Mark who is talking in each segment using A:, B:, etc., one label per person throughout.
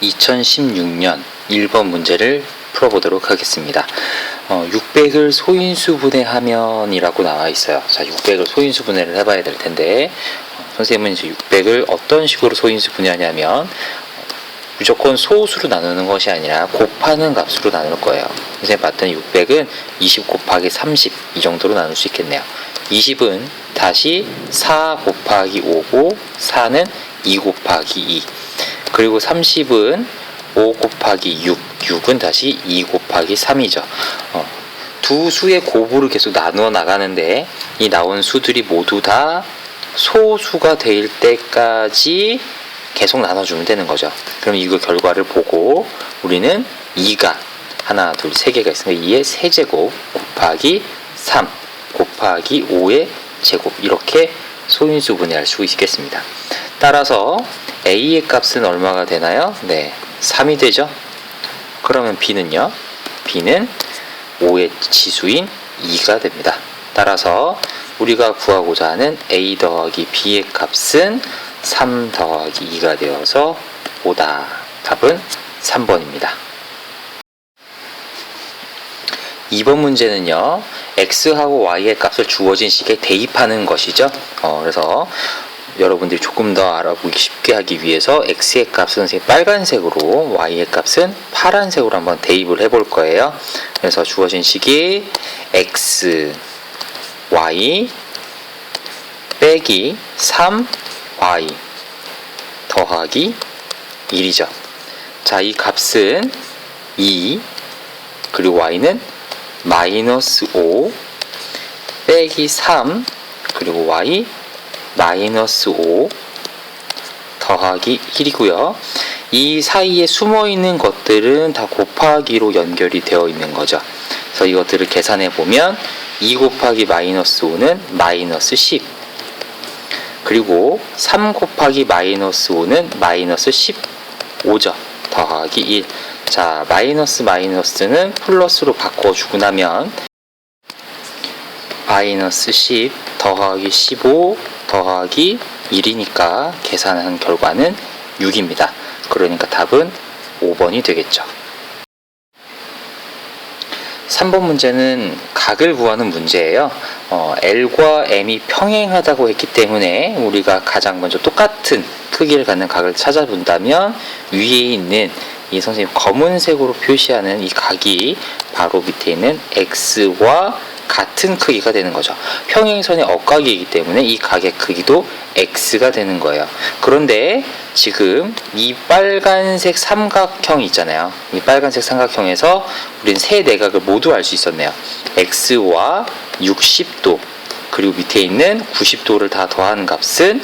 A: 2016년 1번 문제를 풀어보도록 하겠습니다. 600을 소인수분해하면 이라고 나와 있어요. 자, 600을 소인수분해를 해봐야 될 텐데, 선생님은 이제 600을 어떤 식으로 소인수분해하냐면, 무조건 소수로 나누는 것이 아니라 곱하는 값으로 나눌 거예요. 선생님 봤더니 600은 20 곱하기 30 이 정도로 나눌 수 있겠네요. 20은 다시 4 곱하기 5고 4는 2 곱하기 2, 그리고 30은 5 곱하기 6, 6은 다시 2 곱하기 3이죠. 두 수의 곱으로 계속 나누어 나가는데, 이 나온 수들이 모두 다 소수가 될 때까지 계속 나눠주면 되는 거죠. 그럼 이거 결과를 보고 우리는 2가 하나, 둘, 세 개가 있으니까 2의 세제곱 곱하기 3 곱하기 5의 제곱, 이렇게 소인수분해할 수 있겠습니다. 따라서 A의 값은 얼마가 되나요? 네, 3이 되죠. 그러면 B는요? B는 5의 지수인 2가 됩니다. 따라서 우리가 구하고자 하는 A 더하기 B의 값은 3 더하기 2가 되어서 5다. 답은 3번입니다. 2번 문제는요, X하고 Y의 값을 주어진 식에 대입하는 것이죠. 그래서 여러분들이 조금 더 알아보기 쉽게 하기 위해서 X의 값은 빨간색으로, Y의 값은 파란색으로 한번 대입을 해볼 거예요. 그래서 주어진 식이 X, Y 빼기 3Y 더하기 1이죠. 자, 이 값은 2, 그리고 Y는 마이너스 5 빼기 3, 그리고 Y 마이너스 5 더하기 1이고요. 이 사이에 숨어있는 것들은 다 곱하기로 연결이 되어 있는 거죠. 그래서 이것들을 계산해 보면 2 곱하기 마이너스 5는 마이너스 10, 그리고 3 곱하기 마이너스 5는 마이너스 15죠. 더하기 1. 자, 마이너스는 플러스로 바꿔주고 나면 마이너스 10 더하기 15 더하기 1이니까 계산한 결과는 6입니다. 그러니까 답은 5번이 되겠죠. 3번 문제는 각을 구하는 문제예요. L과 M이 평행하다고 했기 때문에 우리가 가장 먼저 똑같은 크기를 갖는 각을 찾아본다면, 위에 있는 이 선생님 검은색으로 표시하는 이 각이 바로 밑에 있는 X와 같은 크기가 되는 거죠. 평행선의 억각이기 때문에 이 각의 크기도 X가 되는 거예요. 그런데 지금 이 빨간색 삼각형 있잖아요. 이 빨간색 삼각형에서 우리는 세 내각을 모두 알 수 있었네요. X와 60도, 그리고 밑에 있는 90도를 다 더하는 값은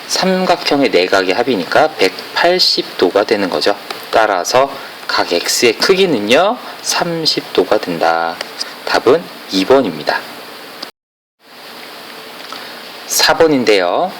A: 삼각형의 내각의 합이니까 180도가 되는 거죠. 따라서 각 X의 크기는요 30도가 된다. 답은 2번입니다. 4번인데요.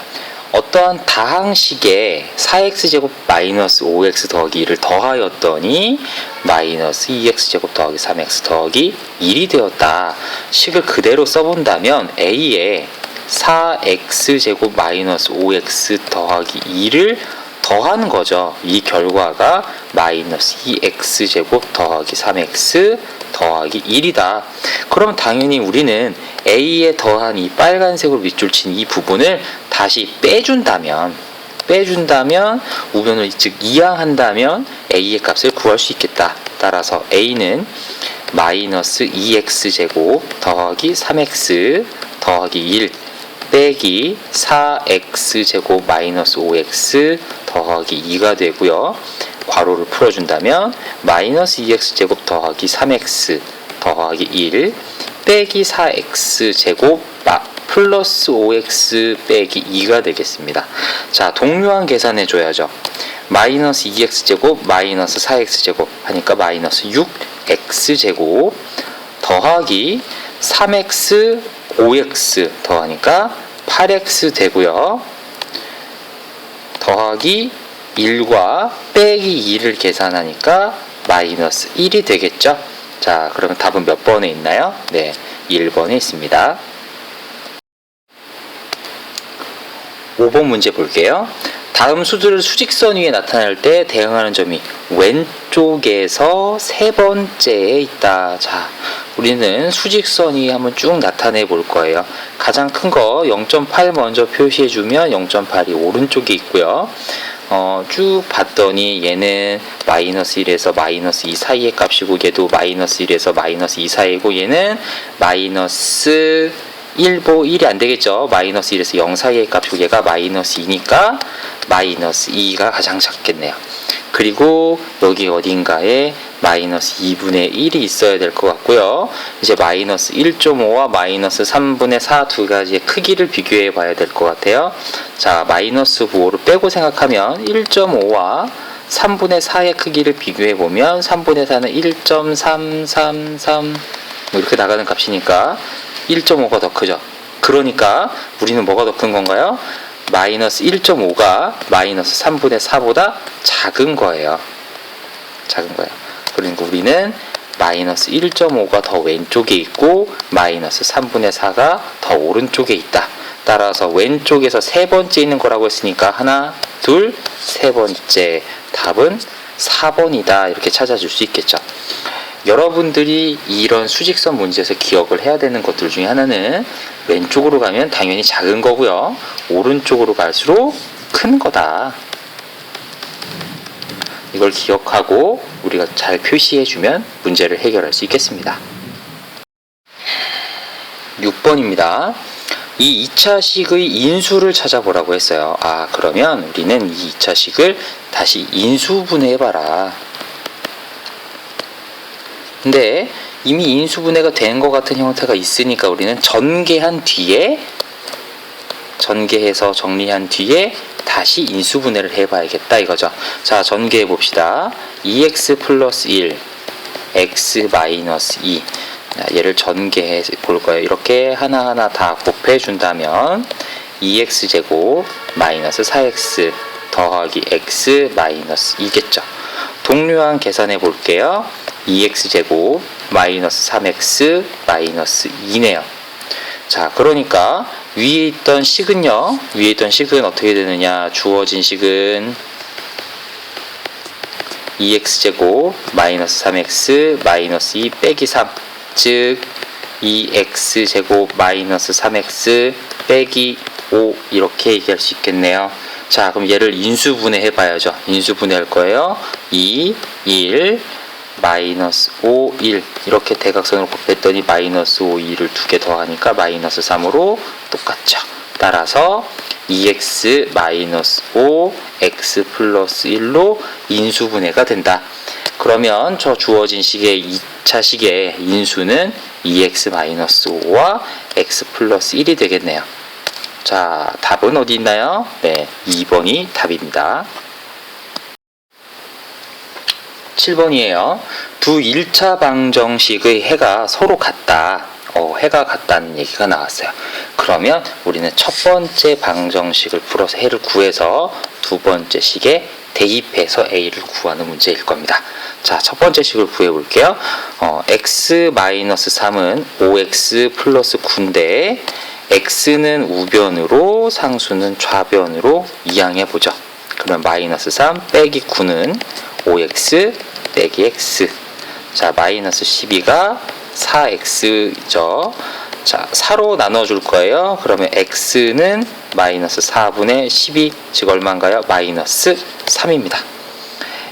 A: 어떠한 다항식에 4x제곱 마이너스 5x 더하기 1을 더하였더니 마이너스 2x제곱 더하기 3x 더하기 1이 되었다. 식을 그대로 써본다면 A에 4x제곱 마이너스 5x 더하기 2를 더하는 거죠. 이 결과가 마이너스 2x제곱 더하기 3x 더하기 1이다. 그럼 당연히 우리는 A에 더한 이 빨간색으로 밑줄 친 이 부분을 다시 빼준다면, 우변을 즉 이항한다면 A의 값을 구할 수 있겠다. 따라서 A는 마이너스 2x제곱 더하기 3x 더하기 1 빼기 4x제곱 마이너스 5x 더하기 2가 되고요. 괄호를 풀어준다면 마이너스 2x제곱 더하기 3x 더하기 1 빼기 4x제곱 플러스 5x 빼기 2가 되겠습니다. 자, 동료항 계산해 줘야죠. 마이너스 2x제곱 마이너스 4x제곱 하니까 마이너스 6x제곱 더하기 3x 5x 더하니까 8x 되고요. 더하기 1과 빼기 2를 계산하니까 마이너스 1이 되겠죠. 자, 그러면 답은 몇 번에 있나요? 네, 1번에 있습니다. 5번 문제 볼게요. 다음 수들을 수직선 위에 나타낼 때 대응하는 점이 왼쪽에서 세 번째에 있다. 자, 우리는 수직선 위에 한번 쭉 나타내 볼 거예요. 가장 큰 거 0.8 먼저 표시해 주면 0.8이 오른쪽에 있고요. 쭉 봤더니 얘는 마이너스 1에서 마이너스 2 사이의 값이고, 얘도 마이너스 1에서 마이너스 2 사이고, 얘는 마이너스 1이 안 되겠죠. 마이너스 1에서 0 사이의 값이고, 얘가 마이너스 2니까 마이너스 2가 가장 작겠네요. 그리고 여기 어딘가에 마이너스 2분의 1이 있어야 될 것 같고요. 이제 마이너스 1.5와 마이너스 3분의 4 두 가지의 크기를 비교해 봐야 될 것 같아요. 자, 마이너스 9를 빼고 생각하면 1.5와 3분의 4의 크기를 비교해 보면 3분의 4는 1.333 뭐 이렇게 나가는 값이니까 1.5가 더 크죠. 그러니까 우리는 뭐가 더 큰 건가요? 마이너스 1.5가 마이너스 3분의 4보다 작은 거예요. 작은 거예요. 그러니까 우리는 마이너스 1.5가 더 왼쪽에 있고 마이너스 3분의 4가 더 오른쪽에 있다. 따라서 왼쪽에서 세 번째 있는 거라고 했으니까 하나, 둘, 세 번째 답은 4번이다. 이렇게 찾아줄 수 있겠죠. 여러분들이 이런 수직선 문제에서 기억을 해야 되는 것들 중에 하나는 왼쪽으로 가면 당연히 작은 거고요. 오른쪽으로 갈수록 큰 거다. 이걸 기억하고 우리가 잘 표시해주면 문제를 해결할 수 있겠습니다. 6번입니다. 이 2차식의 인수를 찾아보라고 했어요. 그러면 우리는 이 2차식을 다시 인수분해해봐라. 근데 이미 인수분해가 된 것 같은 형태가 있으니까 우리는 전개해서 정리한 뒤에 다시 인수분해를 해봐야겠다 이거죠. 자, 전개해 봅시다. 2x 플러스 1, x 마이너스 2. 얘를 전개해 볼 거예요. 이렇게 하나하나 다 곱해 준다면 2x제곱 마이너스 4x 더하기 x 마이너스 2겠죠. 동류항 계산해 볼게요. 2x제곱 마이너스 3x 마이너스 2네요. 자, 그러니까 위에 있던 식은요. 위에 있던 식은 어떻게 되느냐. 주어진 식은 2x제곱 마이너스 3x 마이너스 2 빼기 3, 즉 2x제곱 마이너스 3x 빼기 5 이렇게 얘기할 수 있겠네요. 자, 그럼 얘를 인수분해 해봐야죠. 인수분해 할 거예요. 2, 1, 마이너스 5, 1 이렇게 대각선으로 곱했더니 마이너스 5, 2를 두 개 더하니까 마이너스 3으로 똑같죠. 따라서 2x 마이너스 5, x 플러스 1로 인수분해가 된다. 그러면 저 주어진 식의 2차 식의 인수는 2x 마이너스 5와 x 플러스 1이 되겠네요. 자, 답은 어디 있나요? 네, 2번이 답입니다. 7번이에요. 두 1차 방정식의 해가 서로 같다. 해가 같다는 얘기가 나왔어요. 그러면 우리는 첫 번째 방정식을 풀어서 해를 구해서 두 번째 식에 대입해서 a를 구하는 문제일 겁니다. 자, 첫 번째 식을 구해 볼게요. x-3은 5x 플러스 9인데 x는 우변으로 상수는 좌변으로 이항해 보죠. 그러면 마이너스 3 빼기 9는 5x 빼기 x. 자, 마이너스 12가 4x죠. 자, 4로 나눠줄 거예요. 그러면 x는 마이너스 4분의 12, 즉 얼마인가요? 마이너스 3입니다.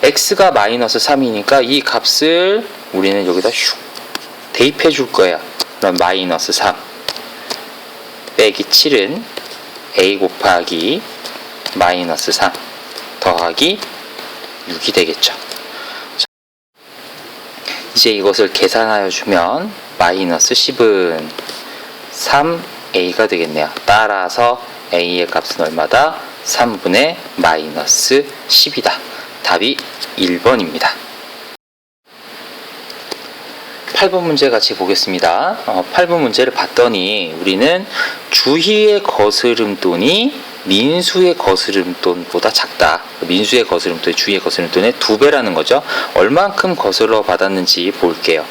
A: x가 마이너스 3이니까 이 값을 우리는 여기다 슉 대입해 줄 거예요. 그럼 마이너스 3 빼기 7은 a 곱하기 마이너스 3 더하기 6이 되겠죠. 이제 이것을 계산하여 주면 마이너스 10은 3a가 되겠네요. 따라서 a의 값은 얼마다? 3분의 마이너스 10이다. 답이 1번입니다. 8번 문제 같이 보겠습니다. 8번 문제를 봤더니 우리는 주희의 거스름돈이 민수의 거스름돈보다 작다. 민수의 거스름돈이 주희의 거스름돈의 2배라는 거죠. 얼만큼 거슬러 받았는지 볼게요.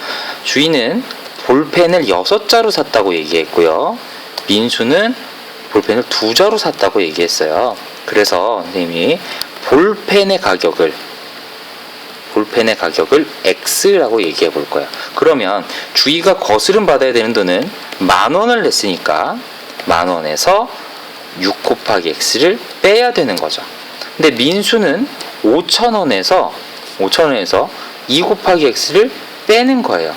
A: 주희는 볼펜을 6자루 샀다고 얘기했고요. 민수는 볼펜을 2자루 샀다고 얘기했어요. 그래서 선생님이 볼펜의 가격을 X라고 얘기해 볼 거예요. 그러면 주희가 거스름 받아야 되는 돈은 10,000원을 냈으니까 10,000원에서 6 곱하기 X를 빼야 되는 거죠. 근데 민수는 5,000원에서 2 곱하기 X를 빼는 거예요.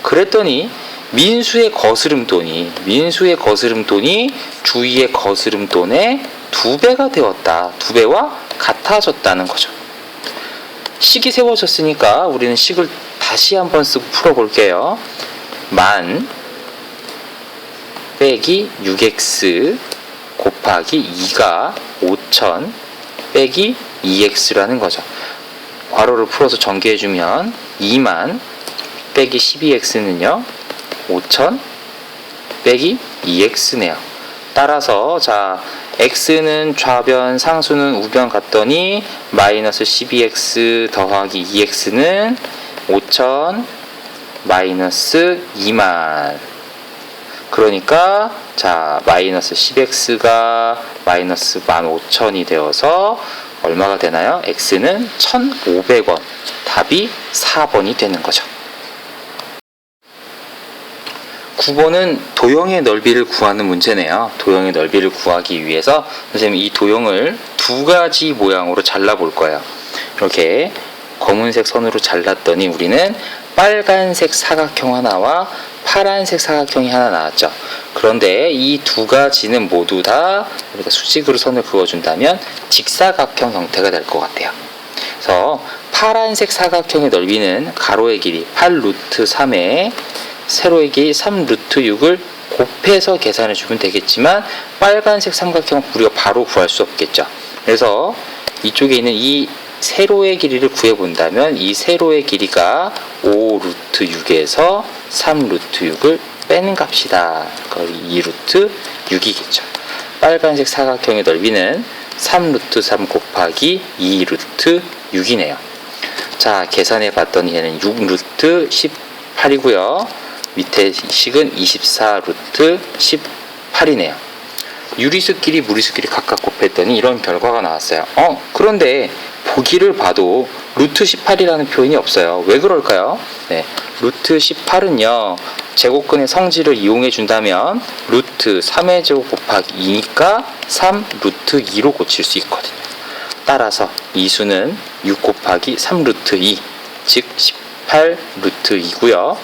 A: 그랬더니 민수의 거스름돈이 주희의 거스름돈의 2배가 되었다. 2배와 같아졌다는 거죠. 식이 세워졌으니까 우리는 식을 다시 한번 쓰고 풀어볼게요. 10,000 빼기 6x 곱하기 2가 5,000 빼기 2x라는 거죠. 괄호를 풀어서 전개해주면 20,000 빼기 12x는요 5,000 빼기 2x네요. 따라서 자 x는 좌변, 상수는 우변 같더니 마이너스 12x 더하기 2x는 5,000 마이너스 20,000. 그러니까 자 마이너스 10x가 마이너스 15,000이 되어서 얼마가 되나요? x는 1,500원. 답이 4번이 되는 거죠. 9번은 도형의 넓이를 구하는 문제네요. 도형의 넓이를 구하기 위해서 선생님이 이 도형을 2가지 모양으로 잘라볼 거예요. 이렇게 검은색 선으로 잘랐더니 우리는 빨간색 사각형 하나와 파란색 사각형이 하나 나왔죠. 그런데 이 2가지는 모두 다 우리가 수직으로 선을 그어준다면 직사각형 형태가 될 것 같아요. 그래서 파란색 사각형의 넓이는 가로의 길이 8루트 3에 세로의 길이 3루트 6을 곱해서 계산해 주면 되겠지만 빨간색 삼각형은 우리가 바로 구할 수 없겠죠. 그래서 이쪽에 있는 이 세로의 길이를 구해본다면 이 세로의 길이가 5루트 6에서 3루트 6을 빼는 값이다. 거의 2루트 6이겠죠. 빨간색 사각형의 넓이는 3루트 3 곱하기 2루트 6이네요. 자, 계산해 봤더니 얘는 6루트 18이고요. 밑에 식은 24루트 18이네요. 유리수끼리 무리수끼리 각각 곱했더니 이런 결과가 나왔어요. 그런데 보기를 봐도 루트 18이라는 표현이 없어요. 왜 그럴까요? 네, 루트 18은요. 제곱근의 성질을 이용해 준다면 루트 3의 제곱 곱하기 2니까 3 루트 2로 고칠 수 있거든요. 따라서 이 수는 6 곱하기 3 루트 2, 즉 18 루트 2고요.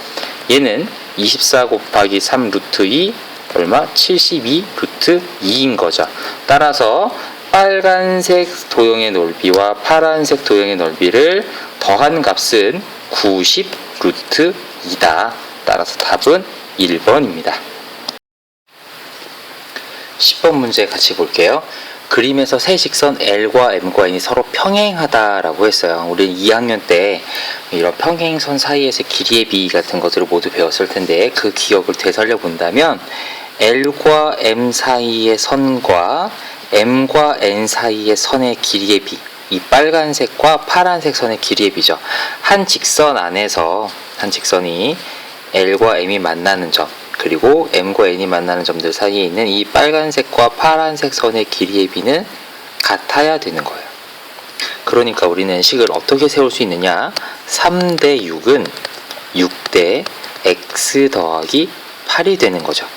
A: 얘는 24 곱하기 3 루트 2 얼마? 72 루트 2인 거죠. 따라서 빨간색 도형의 넓이와 파란색 도형의 넓이를 더한 값은 90 루트 2다. 따라서 답은 1번입니다. 10번 문제 같이 볼게요. 그림에서 세 직선 L과 M과 N이 서로 평행하다라고 했어요. 우리는 2학년 때 이런 평행선 사이에서 길이의 비위 같은 것들을 모두 배웠을 텐데 그 기억을 되살려 본다면 L과 M 사이의 선과 M과 N 사이의 선의 길이의 비, 이 빨간색과 파란색 선의 길이의 비죠. 한 직선 안에서 한 직선이 L과 M이 만나는 점, 그리고 M과 N이 만나는 점들 사이에 있는 이 빨간색과 파란색 선의 길이의 비는 같아야 되는 거예요. 그러니까 우리는 식을 어떻게 세울 수 있느냐? 3대 6은 6대 x 더하기 8이 되는 거죠.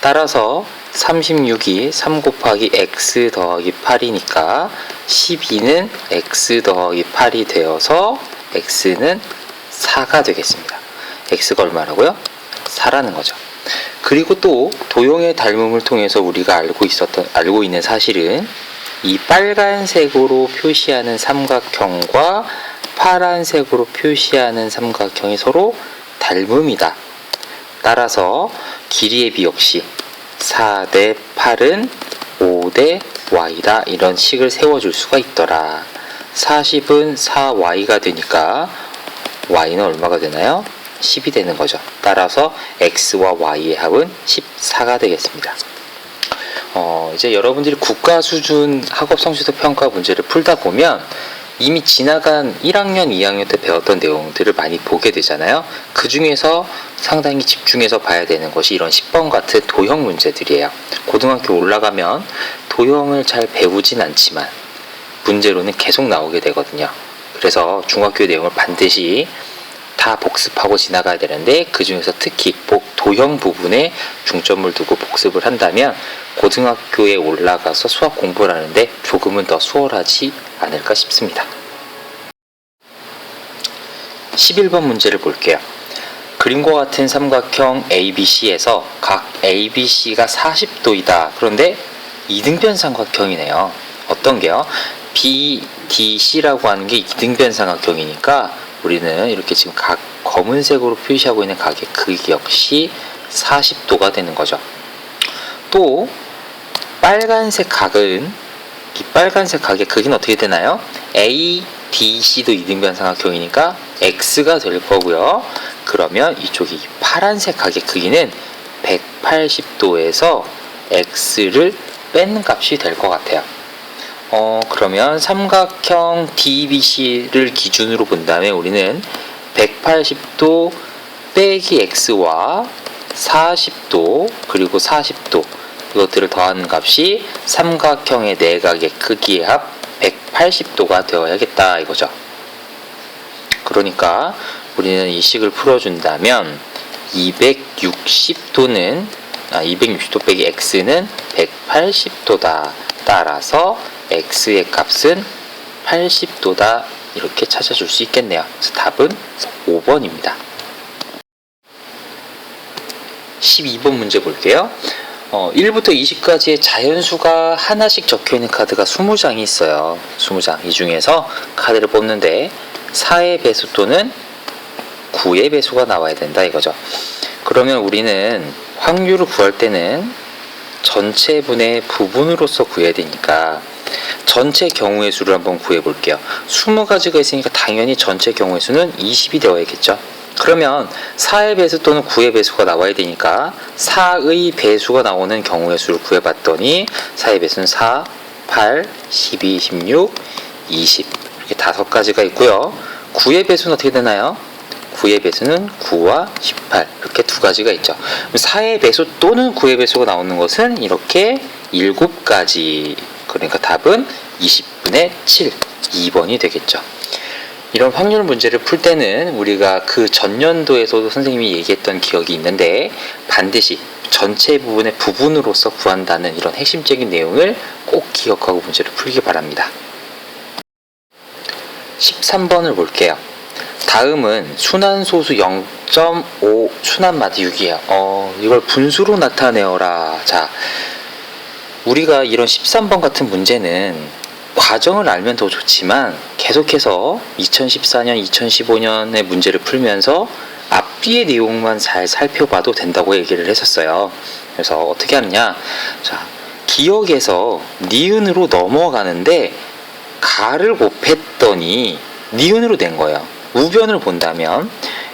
A: 따라서 36이 3 곱하기 x 더하기 8이니까 12는 x 더하기 8이 되어서 x는 4가 되겠습니다. x가 얼마라고요? 4라는 거죠. 그리고 또 도형의 닮음을 통해서 우리가 알고 있는 사실은 이 빨간색으로 표시하는 삼각형과 파란색으로 표시하는 삼각형이 서로 닮음이다. 따라서 길이의 비 역시 4대 8은 5대 y다. 이런 식을 세워줄 수가 있더라. 40은 4y가 되니까 y는 얼마가 되나요? 10이 되는 거죠. 따라서 x와 y의 합은 14가 되겠습니다. 이제 여러분들이 국가 수준 학업 성취도 평가 문제를 풀다 보면 이미 지나간 1학년, 2학년 때 배웠던 내용들을 많이 보게 되잖아요. 그 중에서 상당히 집중해서 봐야 되는 것이 이런 10번 같은 도형 문제들이에요. 고등학교 올라가면 도형을 잘 배우진 않지만 문제로는 계속 나오게 되거든요. 그래서 중학교 내용을 반드시 다 복습하고 지나가야 되는데, 그 중에서 특히 도형 부분에 중점을 두고 복습을 한다면 고등학교에 올라가서 수학 공부를 하는데 조금은 더 수월하지 않을까 싶습니다. 11번 문제를 볼게요. 그림과 같은 삼각형 ABC에서 각 ABC가 40도이다. 그런데 이등변 삼각형이네요. 어떤 게요? BDC라고 하는 게 이등변 삼각형이니까 우리는 이렇게 지금 각 검은색으로 표시하고 있는 각의 크기 역시 40도가 되는 거죠. 또 빨간색 각은, 이 빨간색 각의 크기는 어떻게 되나요? ADC도 이등변 삼각형이니까 X가 될 거고요. 그러면 이쪽이 파란색 각의 크기는 180도에서 X를 뺀 값이 될 것 같아요. 그러면 삼각형 DBC를 기준으로 본다면 우리는 180도 빼기 X와 40도 그리고 40도 이것들을 더하는 값이 삼각형의 내각의 크기의 합 180도가 되어야겠다 이거죠. 그러니까 우리는 이 식을 풀어준다면 260도는 260도 빼기 X는 180도다. 따라서 X의 값은 80도다. 이렇게 찾아줄 수 있겠네요. 그래서 답은 5번입니다. 12번 문제 볼게요. 1부터 20까지의 자연수가 하나씩 적혀있는 카드가 20장이 있어요. 20장. 이 중에서 카드를 뽑는데 4의 배수 또는 9의 배수가 나와야 된다 이거죠. 그러면 우리는 확률을 구할 때는 전체 분의 부분으로서 구해야 되니까 전체 경우의 수를 한번 구해 볼게요. 20가지가 있으니까 당연히 전체 경우의 수는 20이 되어야겠죠. 그러면 4의 배수 또는 9의 배수가 나와야 되니까 4의 배수가 나오는 경우의 수를 구해봤더니 4의 배수는 4, 8, 12, 16, 20 이렇게 5가지가 있고요. 9의 배수는 어떻게 되나요? 9의 배수는 9와 18 이렇게 2가지가 있죠. 4의 배수 또는 9의 배수가 나오는 것은 이렇게 7가지. 그러니까 답은 20분의 7, 2번이 되겠죠. 이런 확률 문제를 풀 때는 우리가 그 전년도에서도 선생님이 얘기했던 기억이 있는데 반드시 전체 부분의 부분으로서 구한다는 이런 핵심적인 내용을 꼭 기억하고 문제를 풀기 바랍니다. 13번을 볼게요. 다음은 순환소수 0.5 순환마디 6이에요. 이걸 분수로 나타내어라. 자, 우리가 이런 13번 같은 문제는 과정을 알면 더 좋지만 계속해서 2014년, 2015년의 문제를 풀면서 앞뒤의 내용만 잘 살펴봐도 된다고 얘기를 했었어요. 그래서 어떻게 하느냐? 자, 기억에서 니은으로 넘어가는데 가를 곱했더니 니은으로 된 거예요. 우변을 본다면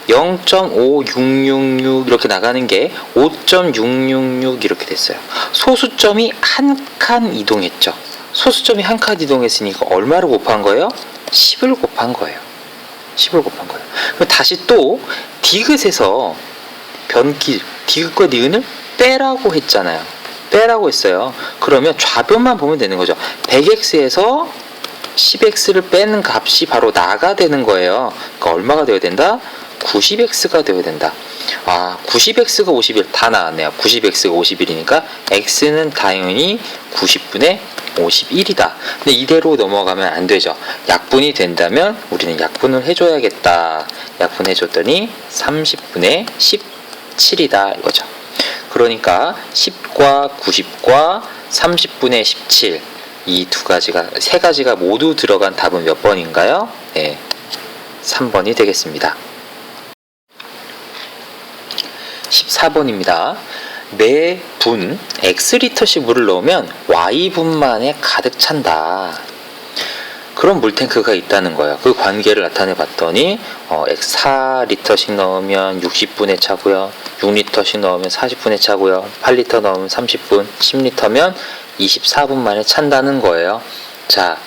A: 0.5666 이렇게 나가는 게 5.666 이렇게 됐어요. 소수점이 한 칸 이동했죠. 소수점이 한 칸 이동했으니까 얼마를 곱한 거예요? 10을 곱한 거예요. 10을 곱한 거예요. 그럼 다시 또 디귿에서 디귿과 니은을 빼라고 했잖아요. 빼라고 했어요. 그러면 좌변만 보면 되는 거죠. 100x에서 10x를 빼는 값이 바로 나가 되는 거예요. 그러니까 얼마가 되어야 된다? 90x가 되어야 된다. 90x가 51 다 나왔네요. 90x가 51이니까 x는 당연히 90분의 51이다. 근데 이대로 넘어가면 안 되죠. 약분이 된다면 우리는 약분을 해줘야겠다. 약분해줬더니 30분의 17이다 이거죠. 그러니까 10과 90과 30분의 17 이 세 가지가 모두 들어간 답은 몇 번인가요? 네, 3번이 되겠습니다. 14번입니다. 매분 X리터씩 물을 넣으면 Y분만에 가득 찬다. 그런 물탱크가 있다는 거예요. 그 관계를 나타내 봤더니 4리터씩 넣으면 60분에 차고요. 6리터씩 넣으면 40분에 차고요. 8리터 넣으면 30분, 10리터면 24분 만에 찬다는 거예요. 자,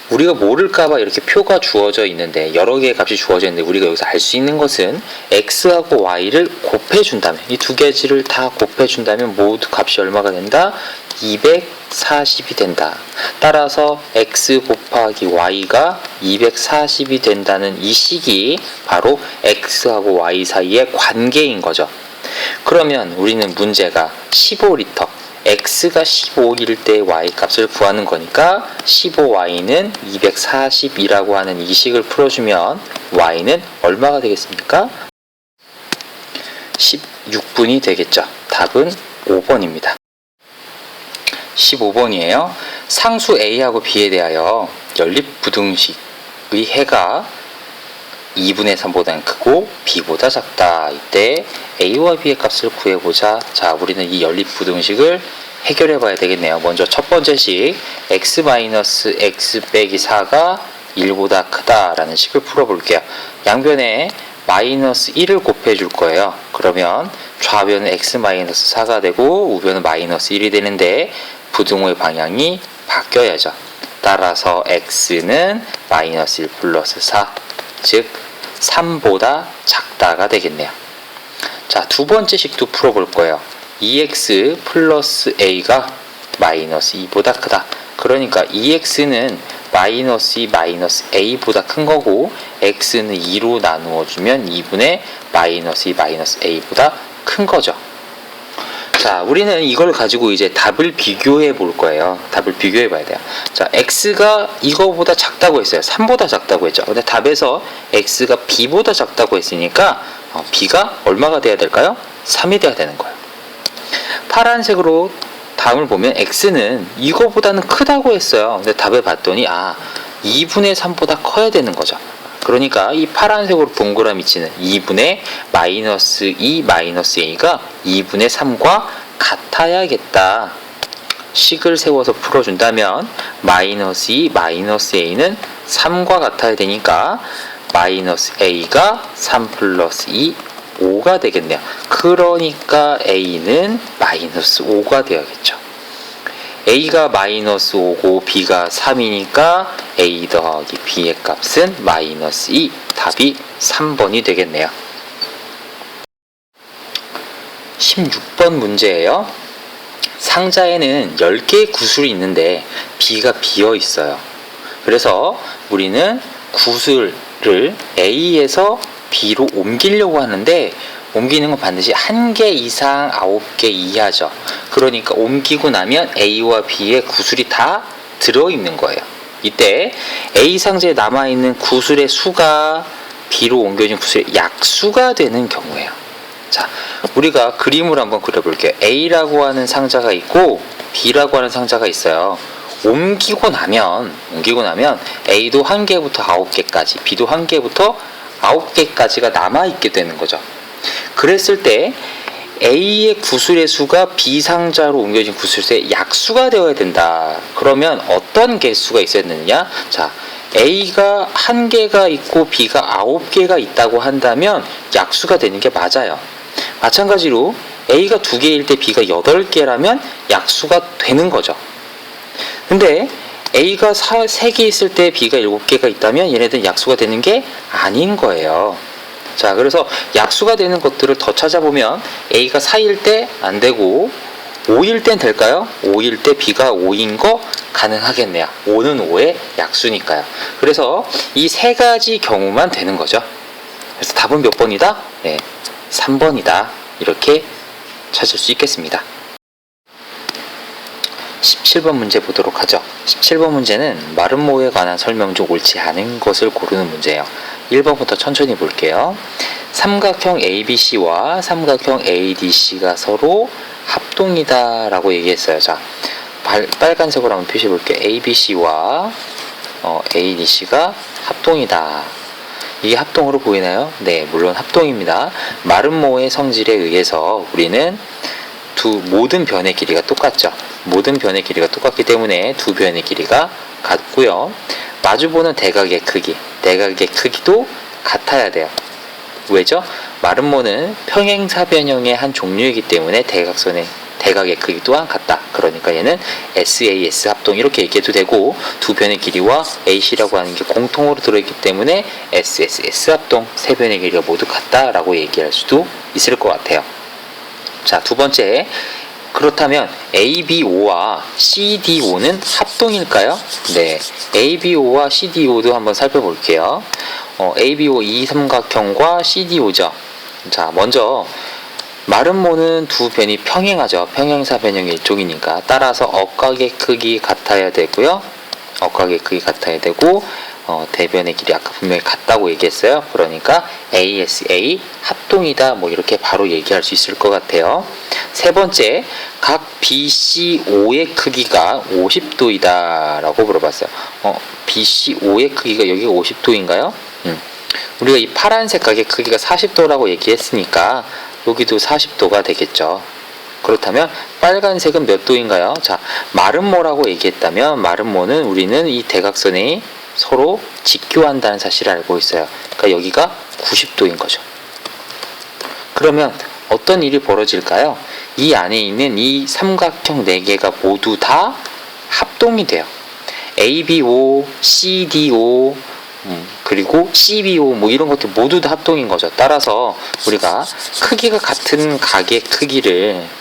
A: 우리가 모를까봐 이렇게 표가 주어져 있는데 여러 개의 값이 주어져 있는데 우리가 여기서 알 수 있는 것은 x하고 y를 곱해준다면 이 두 가지를 다 곱해준다면 모두 값이 얼마가 된다? 240이 된다. 따라서 x 곱하기 y가 240이 된다는 이 식이 바로 x하고 y 사이의 관계인 거죠. 그러면 우리는 문제가 15리터, x가 15일 때 y 값을 구하는 거니까 15y는 240이라고 하는 이 식을 풀어주면 y는 얼마가 되겠습니까? 16분이 되겠죠. 답은 5번입니다. 15번이에요. 상수 A하고 B에 대하여 연립부등식의 해가 2분의 3보다 크고 B보다 작다. 이때 A와 B의 값을 구해보자. 자, 우리는 이 연립부등식을 해결해 봐야 되겠네요. 먼저 첫 번째 식 x-x 빼기 4가 1보다 크다라는 식을 풀어볼게요. 양변에 마이너스 1을 곱해 줄 거예요. 그러면 좌변은 x-4가 되고 우변은 마이너스 1이 되는데 부등호의 방향이 바뀌어야죠. 따라서 x는 마이너스 1 플러스 4, 즉 3보다 작다가 되겠네요. 자, 두 번째 식도 풀어볼 거예요. 2x 플러스 a가 마이너스 2보다 크다. 그러니까 2x는 마이너스 2 마이너스 a보다 큰 거고 x는 2로 나누어 주면 2분의 마이너스 2 마이너스 a보다 큰 거죠. 자, 우리는 이걸 가지고 이제 답을 비교해 볼 거예요. 답을 비교해 봐야 돼요. 자, x가 이거보다 작다고 했어요. 3보다 작다고 했죠. 근데 답에서 x가 b보다 작다고 했으니까 b가 얼마가 돼야 될까요? 3이 돼야 되는 거예요. 파란색으로 다음을 보면 x는 이거보다는 크다고 했어요. 근데 답을 봤더니 2분의 3보다 커야 되는 거죠. 그러니까 이 파란색으로 동그라미 치는 2분의 마이너스 2 마이너스 a가 2분의 3과 같아야겠다. 식을 세워서 풀어준다면 마이너스 2 마이너스 a는 3과 같아야 되니까 마이너스 a가 3 플러스 2 5가 되겠네요. 그러니까 a는 마이너스 5가 되어야겠죠. a가 마이너스 5고 b가 3이니까 a 더하기 b의 값은 마이너스 2. 답이 3번이 되겠네요. 16번 문제예요. 상자에는 10개의 구슬이 있는데 b가 비어 있어요. 그래서 우리는 구슬을 a에서 b로 옮기려고 하는데 옮기는 건 반드시 1개 이상 9개 이하죠. 그러니까 옮기고 나면 A와 B의 구슬이 다 들어있는 거예요. 이때 A 상자에 남아있는 구슬의 수가 B로 옮겨진 구슬의 약수가 되는 경우예요. 자, 우리가 그림을 한번 그려볼게요. A라고 하는 상자가 있고 B라고 하는 상자가 있어요. 옮기고 나면 A도 1개부터 9개까지, B도 1개부터 9개까지가 남아있게 되는 거죠. 그랬을 때 A의 구슬의 수가 B 상자로 옮겨진 구슬의 약수가 되어야 된다. 그러면 어떤 개수가 있어야 되느냐? 자, A가 1개가 있고 B가 9개가 있다고 한다면 약수가 되는 게 맞아요. 마찬가지로 A가 2개일 때 B가 8개라면 약수가 되는 거죠. 근데 A가 3개 있을 때 B가 7개가 있다면 얘네들은 약수가 되는 게 아닌 거예요. 자, 그래서 약수가 되는 것들을 더 찾아보면 A가 4일 때 안 되고 5일 땐 될까요? 5일 때 B가 5인 거 가능하겠네요. 5는 5의 약수니까요. 그래서 이 세 가지 경우만 되는 거죠. 그래서 답은 몇 번이다? 네, 3번이다. 이렇게 찾을 수 있겠습니다. 17번 문제 보도록 하죠. 17번 문제는 마름모에 관한 설명 중 옳지 않은 것을 고르는 문제예요. 1번부터 천천히 볼게요. 삼각형 ABC와 삼각형 ADC가 서로 합동이다 라고 얘기했어요. 자, 빨간색으로 한번 표시해 볼게요. ABC와 ADC가 합동이다. 이게 합동으로 보이나요? 네, 물론 합동입니다. 마름모의 성질에 의해서 우리는 모든 변의 길이가 똑같죠. 모든 변의 길이가 똑같기 때문에 두 변의 길이가 같고요. 마주보는 대각의 크기도 같아야 돼요. 왜죠? 마름모는 평행사변형의 한 종류이기 때문에 대각의 크기 또한 같다. 그러니까 얘는 SAS 합동 이렇게 얘기해도 되고 두 변의 길이와 AC라고 하는 게 공통으로 들어있기 때문에 SSS 합동 세 변의 길이가 모두 같다라고 얘기할 수도 있을 것 같아요. 자, 두 번째, 그렇다면 ABO와 CDO는 합동일까요? 네, ABO와 CDO도 한번 살펴볼게요. ABO 이 삼각형과 CDO죠. 자, 먼저 마름모는 두 변이 평행하죠. 평행사 변형의 일종이니까. 따라서 억각의 크기 같아야 되고요. 억각의 크기 같아야 되고, 대변의 길이 아까 분명히 같다고 얘기했어요. 그러니까 ASA 합동이다, 뭐 이렇게 바로 얘기할 수 있을 것 같아요. 세 번째, 각 BCO의 크기가 50도이다 라고 물어봤어요. BCO의 크기가 여기가 50도인가요? 우리가 이 파란색 각의 크기가 40도라고 얘기했으니까 여기도 40도가 되겠죠. 그렇다면 빨간색은 몇 도인가요? 자, 마름모라고 얘기했다면 마름모는 우리는 이 대각선이 서로 직교한다는 사실을 알고 있어요. 그러니까 여기가 90도인 거죠. 그러면 어떤 일이 벌어질까요? 이 안에 있는 이 삼각형 4개가 모두 다 합동이 돼요. ABO, CDO, 그리고 CBO 뭐 이런 것들 모두 다 합동인 거죠. 따라서 우리가 크기가 같은 각의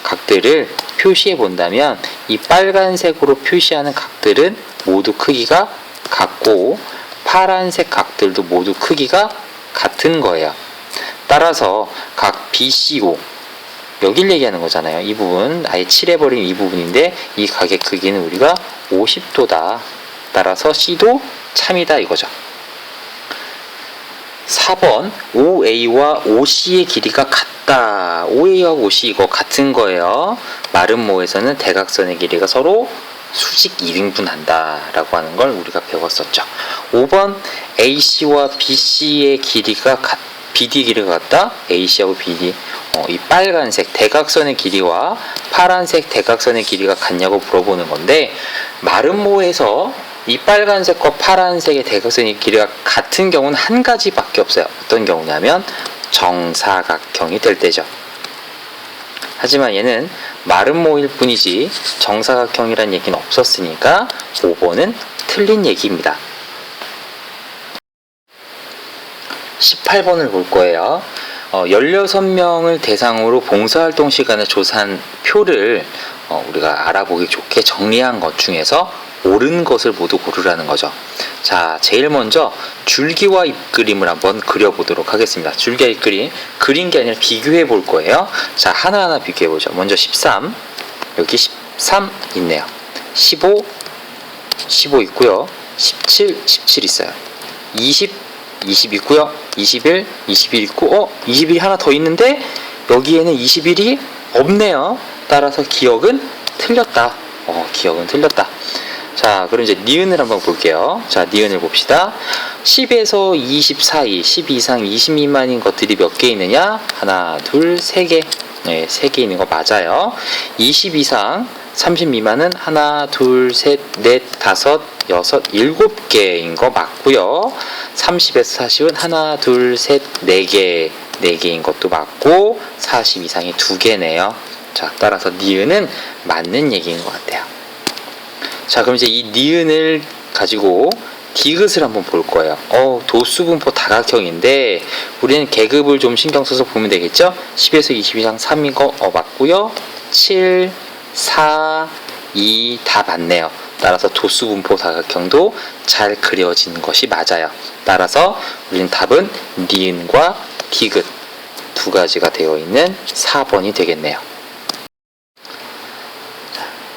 A: 각들을 표시해 본다면 이 빨간색으로 표시하는 각들은 모두 크기가 같고 파란색 각들도 모두 크기가 같은 거예요. 따라서 각 BCO 여길 얘기하는 거잖아요. 이 부분 아예 칠해버린 이 부분인데 이 각의 크기는 우리가 50도다. 따라서 C도 참이다 이거죠. 4번 OA와 OC의 길이가 같다. OA와 OC 이거 같은 거예요. 마름모에서는 대각선의 길이가 서로 수직 2등분 한다 라고 하는 걸 우리가 배웠었죠. 5번 AC와 BC의 길이가 BD 길이가 같다. AC하고 BD 이 빨간색 대각선의 길이와 파란색 대각선의 길이가 같냐고 물어보는 건데 마름모에서 이 빨간색과 파란색의 대각선의 길이가 같은 경우는 한 가지밖에 없어요. 어떤 경우냐면 정사각형이 될 때죠. 하지만 얘는 마름모일 뿐이지 정사각형이란 얘기는 없었으니까 5번은 틀린 얘기입니다. 18번을 볼 거예요. 16명을 대상으로 봉사활동 시간을 조사한 표를 우리가 알아보기 좋게 정리한 것 중에서 옳은 것을 모두 고르라는 거죠. 자, 제일 먼저 줄기와 잎그림을 한번 그려보도록 하겠습니다. 줄기와 잎그림, 그린 게 아니라 비교해 볼 거예요. 자, 하나하나 비교해 보죠. 먼저 13, 여기 13 있네요. 15 있고요. 17 있어요. 20 있고요. 21 있고 21이 하나 더 있는데 여기에는 21이 없네요. 따라서 기억은 틀렸다. 기억은 틀렸다. 자, 그럼 이제 니은을 한번 볼게요. 자, 니은을 봅시다. 10에서 20 사이, 10 이상 20 미만인 것들이 몇 개 있느냐? 하나, 둘, 세 개. 네, 3개 있는 거 맞아요. 20 이상 30 미만은 하나, 둘, 셋, 넷, 다섯, 여섯, 7개인 거 맞고요. 30에서 40은 하나, 둘, 셋, 4개, 4개인 것도 맞고 40 이상이 2개네요. 자, 따라서 니은은 맞는 얘기인 것 같아요. 자, 그럼 이제 이 니은을 가지고 디귿을 한번 볼 거예요. 도수분포 다각형인데 우리는 계급을 좀 신경 써서 보면 되겠죠? 10에서 20 이상 3인 거 맞고요. 7, 4, 2 다 맞네요. 따라서 도수분포 다각형도 잘 그려진 것이 맞아요. 따라서 우리는 답은 니은과 디귿 두 가지가 되어 있는 4번이 되겠네요.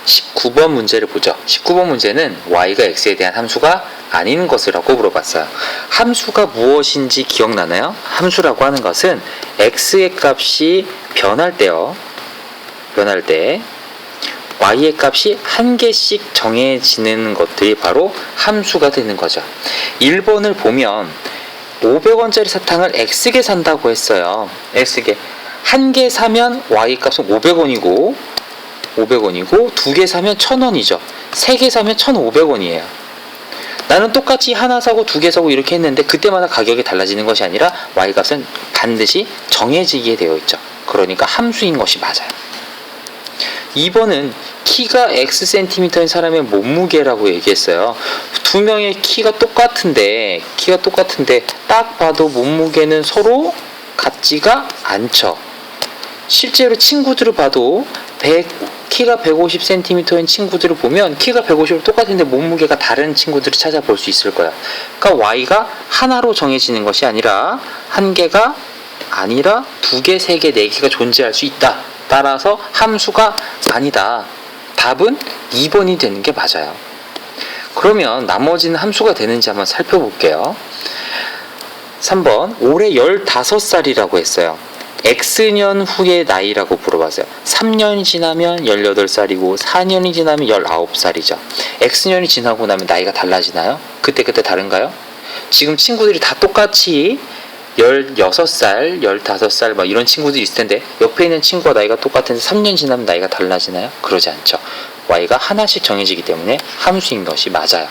A: 19번 문제를 보죠. 19번 문제는 y가 x에 대한 함수가 아닌 것을 하고 물어봤어요. 함수가 무엇인지 기억나나요? 함수라고 하는 것은 x의 값이 변할 때 y의 값이 한 개씩 정해지는 것들이 바로 함수가 되는 거죠. 1번을 보면 500원짜리 사탕을 x개 산다고 했어요. x개 한 개 사면 y 값은 500원이고 2개 사면 1000원이죠. 3개 사면 1500원이에요. 나는 똑같이 하나 사고 2개 사고 이렇게 했는데 그때마다 가격이 달라지는 것이 아니라 y값은 반드시 정해지게 되어 있죠. 그러니까 함수인 것이 맞아요. 2번은 키가 Xcm인 사람의 몸무게라고 얘기했어요. 두 명의 키가 똑같은데 딱 봐도 몸무게는 서로 같지가 않죠. 실제로 친구들을 봐도 키가 150cm인 친구들을 보면 키가 150으로 똑같은데 몸무게가 다른 친구들을 찾아볼 수 있을 거야. 그러니까 y가 하나로 정해지는 것이 아니라 한 개가 아니라 두 개, 세 개, 네 개가 존재할 수 있다. 따라서 함수가 아니다. 답은 2번이 되는 게 맞아요. 그러면 나머지는 함수가 되는지 한번 살펴볼게요. 3번 올해 15살이라고 했어요. X년 후의 나이라고 물어봤어요. 3년이 지나면 18살이고 4년이 지나면 19살이죠. X년이 지나고 나면 나이가 달라지나요? 그때 다른가요? 지금 친구들이 다 똑같이 16살, 15살 막 이런 친구들이 있을 텐데 옆에 있는 친구와 나이가 똑같은데 3년 지나면 나이가 달라지나요? 그러지 않죠. y가 하나씩 정해지기 때문에 함수인 것이 맞아요.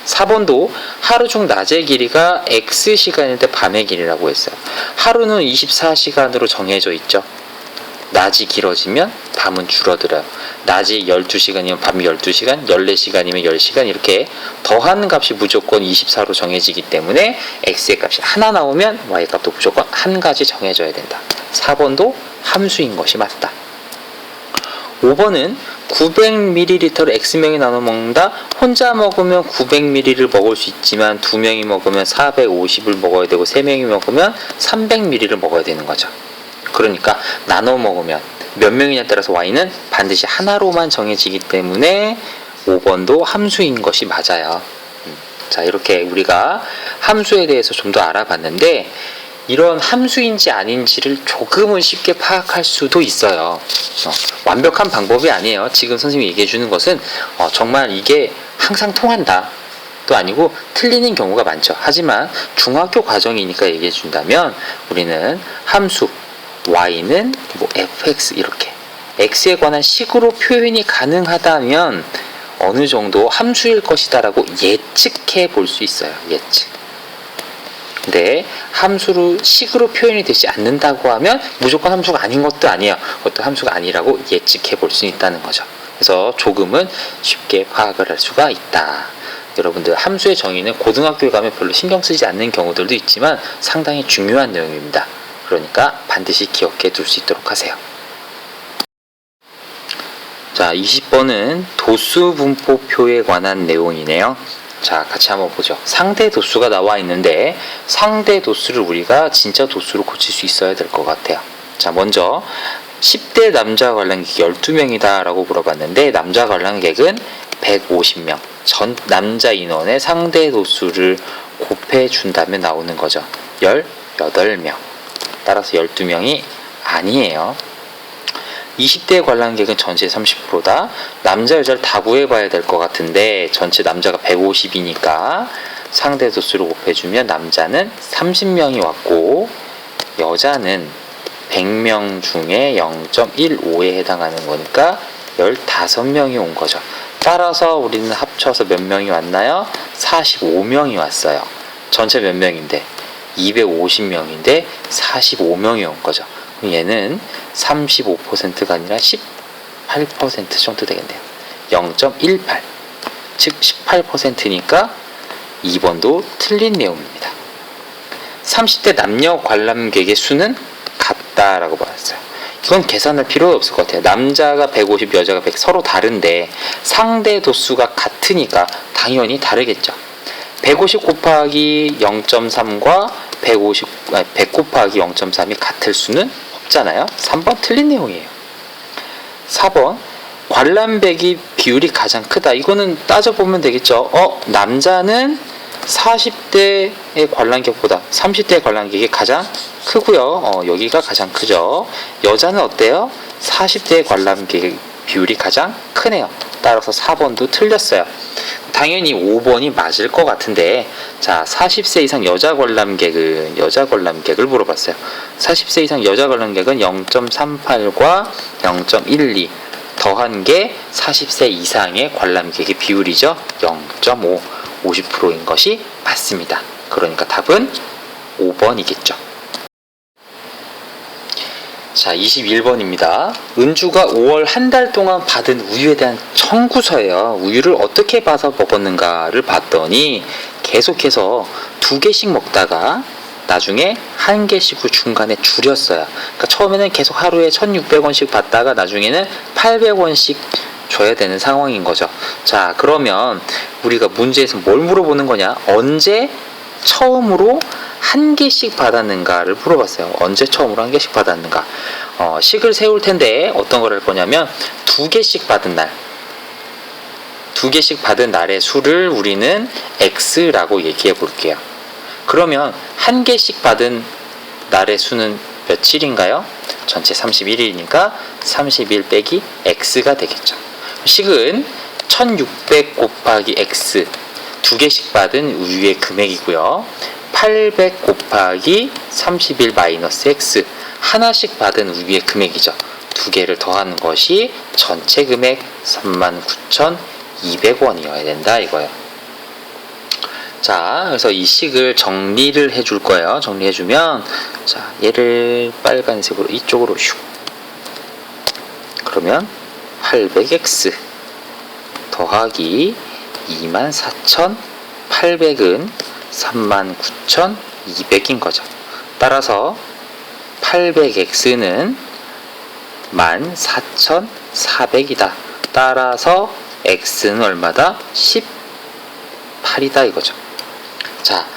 A: 4번도 하루 중 낮의 길이가 X시간일 때 밤의 길이라고 했어요. 하루는 24시간으로 정해져 있죠. 낮이 길어지면 밤은 줄어들어요. 낮이 12시간이면 밤이 12시간, 14시간이면 10시간 이렇게 더하는 값이 무조건 24로 정해지기 때문에 X의 값이 하나 나오면 Y 값도 무조건 한 가지 정해져야 된다. 4번도 함수인 것이 맞다. 5번은 900ml를 X명이 나눠 먹는다. 혼자 먹으면 900ml를 먹을 수 있지만 2명이 먹으면 450을 먹어야 되고 3명이 먹으면 300ml를 먹어야 되는 거죠. 그러니까 나눠 먹으면 몇 명이냐에 따라서 y는 반드시 하나로만 정해지기 때문에 5번도 함수인 것이 맞아요. 자, 이렇게 우리가 함수에 대해서 좀 더 알아봤는데 이런 함수인지 아닌지를 조금은 쉽게 파악할 수도 있어요. 완벽한 방법이 아니에요. 지금 선생님이 얘기해 주는 것은 정말 이게 항상 통한다 또 아니고 틀리는 경우가 많죠. 하지만 중학교 과정이니까 얘기해 준다면 우리는 함수 y는 뭐 fx 이렇게 x에 관한 식으로 표현이 가능하다면 어느 정도 함수일 것이다 라고 예측해 볼 수 있어요. 예측. 근데 함수로 식으로 표현이 되지 않는다고 하면 무조건 함수가 아닌 것도 아니에요. 그것도 함수가 아니라고 예측해 볼 수 있다는 거죠. 그래서 조금은 쉽게 파악을 할 수가 있다. 여러분들 함수의 정의는 고등학교에 가면 별로 신경 쓰지 않는 경우들도 있지만 상당히 중요한 내용입니다. 그러니까 반드시 기억해 둘 수 있도록 하세요. 자, 20번은 도수 분포표에 관한 내용이네요. 자, 같이 한번 보죠. 상대 도수가 나와 있는데 상대 도수를 우리가 진짜 도수로 고칠 수 있어야 될 것 같아요. 자, 먼저 10대 남자 관람객 12명이다 라고 물어봤는데 남자 관람객은 150명. 전 남자 인원의 상대 도수를 곱해 준다면 나오는 거죠. 18명. 따라서 12명이 아니에요. 20대 관람객은 전체 30%다. 남자 여자를 다 구해봐야 될 것 같은데 전체 남자가 150이니까 상대 도수를 곱해주면 남자는 30명이 왔고 여자는 100명 중에 0.15에 해당하는 거니까 15명이 온 거죠. 따라서 우리는 합쳐서 몇 명이 왔나요? 45명이 왔어요. 전체 몇 명인데? 250명인데 45명이 온 거죠. 얘는 35%가 아니라 18% 정도 되겠네요. 0.18. 즉 18%니까 2번도 틀린 내용입니다. 30대 남녀 관람객의 수는 같다라고 봤어요. 이건 계산할 필요 없을 것 같아요. 남자가 150, 여자가 100 서로 다른데 상대 도수가 같으니까 당연히 다르겠죠. 150 곱하기 0.3과 100 곱하기 0.3이 같을 수는 없잖아요. 3번 틀린 내용이에요. 4번 관람객이 비율이 가장 크다. 이거는 따져보면 되겠죠. 남자는 40대의 관람객보다 30대의 관람객이 가장 크고요. 여기가 가장 크죠. 여자는 어때요? 40대의 관람객 비율이 가장 크네요. 따라서 4번도 틀렸어요. 당연히 5번이 맞을 것 같은데 자 40세 이상 여자 관람객을 물어봤어요. 40세 이상 여자 관람객은 0.38과 0.12 더한 게 40세 이상의 관람객의 비율이죠. 0.5 50%인 것이 맞습니다. 그러니까 답은 5번이겠죠. 자, 21번입니다. 은주가 5월 한 달 동안 받은 우유에 대한 청구서예요. 우유를 어떻게 봐서 먹었는가를 봤더니 계속해서 2개씩 먹다가 나중에 한 개씩 후 중간에 줄였어요. 그러니까 처음에는 계속 하루에 1,600원씩 받다가 나중에는 800원씩 줘야 되는 상황인 거죠. 자, 그러면 우리가 문제에서 뭘 물어보는 거냐? 언제 처음으로 한 개씩 받았는가를 물어봤어요. 언제 처음으로 한 개씩 받았는가? 식을 세울 텐데 어떤 걸 할 거냐면 두 개씩 받은 날, 두 개씩 받은 날의 수를 우리는 x라고 얘기해 볼게요. 그러면 한 개씩 받은 날의 수는 며칠인가요? 전체 31일이니까 31 빼기 x가 되겠죠. 식은 1600 곱하기 x, 두 개씩 받은 우유의 금액이고요. 800 곱하기 31 마이너스 x, 하나씩 받은 우유의 금액이죠. 두 개를 더하는 것이 전체 금액 39,200원이어야 된다 이거예요. 자, 그래서 이 식을 정리를 해줄 거예요. 정리해주면, 자, 얘를 빨간색으로 이쪽으로 슉. 그러면 800x 더하기 24,800은 39,200인 거죠. 따라서 800x는 14,400이다. 따라서 x는 얼마다? 18이다 이거죠. 자,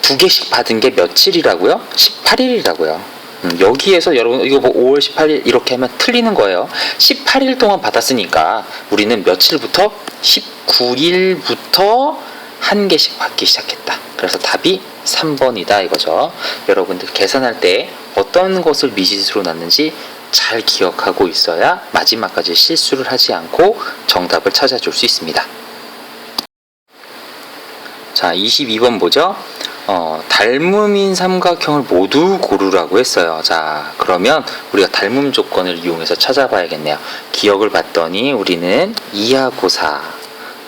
A: 두 개씩 받은 게 며칠이라고요? 18일이라고요. 여기에서 여러분 이거 뭐 5월 18일 이렇게 하면 틀리는 거예요. 18일 동안 받았으니까 우리는 며칠부터? 19일부터 한 개씩 받기 시작했다. 그래서 답이 3번이다 이거죠. 여러분들 계산할 때 어떤 것을 미지수로 놨는지 잘 기억하고 있어야 마지막까지 실수를 하지 않고 정답을 찾아줄 수 있습니다. 자, 22번 보죠. 닮음인 삼각형을 모두 고르라고 했어요. 자, 그러면 우리가 닮음 조건을 이용해서 찾아봐야겠네요. 기억을 봤더니 우리는 2하고 4,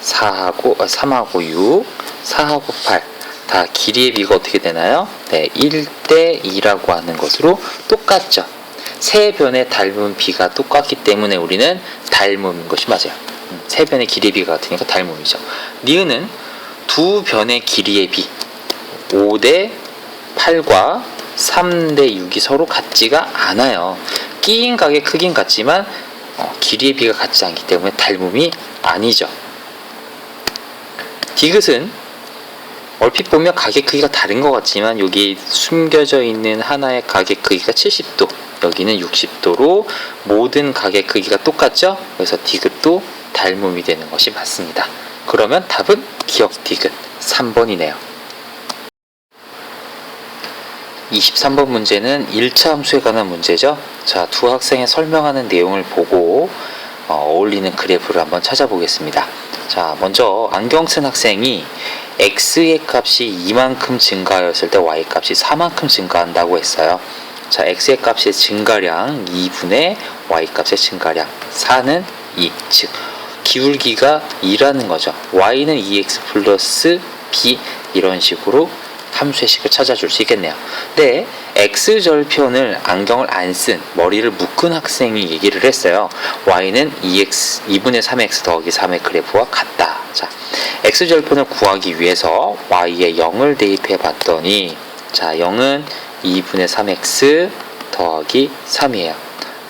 A: 3하고 6, 4하고 8, 다 길이의 비가 어떻게 되나요? 네, 1대 2라고 하는 것으로 똑같죠. 세 변의 닮은 비가 똑같기 때문에 우리는 닮음인 것이 맞아요. 세 변의 길이의 비가 같으니까 닮음이죠. 니은은 두 변의 길이의 비 5대 8과 3대 6이 서로 같지가 않아요. 끼인 각의 크긴 같지만 길이의 비가 같지 않기 때문에 닮음이 아니죠. 디귿은 얼핏 보면 각의 크기가 다른 것 같지만 여기 숨겨져 있는 하나의 각의 크기가 70도, 여기는 60도로 모든 각의 크기가 똑같죠? 그래서 디귿도 닮음이 되는 것이 맞습니다. 그러면 답은 기억 디귿 3번이네요. 23번 문제는 1차 함수에 관한 문제죠. 자, 두 학생의 설명하는 내용을 보고 어울리는 그래프를 한번 찾아보겠습니다. 자, 먼저 안경 쓴 학생이 x의 값이 이만큼 증가하였을 때 y 값이 4만큼 증가한다고 했어요. 자, x의 값의 증가량 2분의 y 값의 증가량 4는 2, 즉 기울기가 2라는 거죠. y는 2x 플러스 b 이런 식으로 함수의 식을 찾아줄 수 있겠네요. 네, x절편을 안경을 안 쓴 머리를 묶은 학생이 얘기를 했어요. y는 2분의 3x 더하기 3의 그래프와 같다. 자, x절편을 구하기 위해서 y에 0을 대입해 봤더니, 자, 0은 2분의 3x 더하기 3이에요.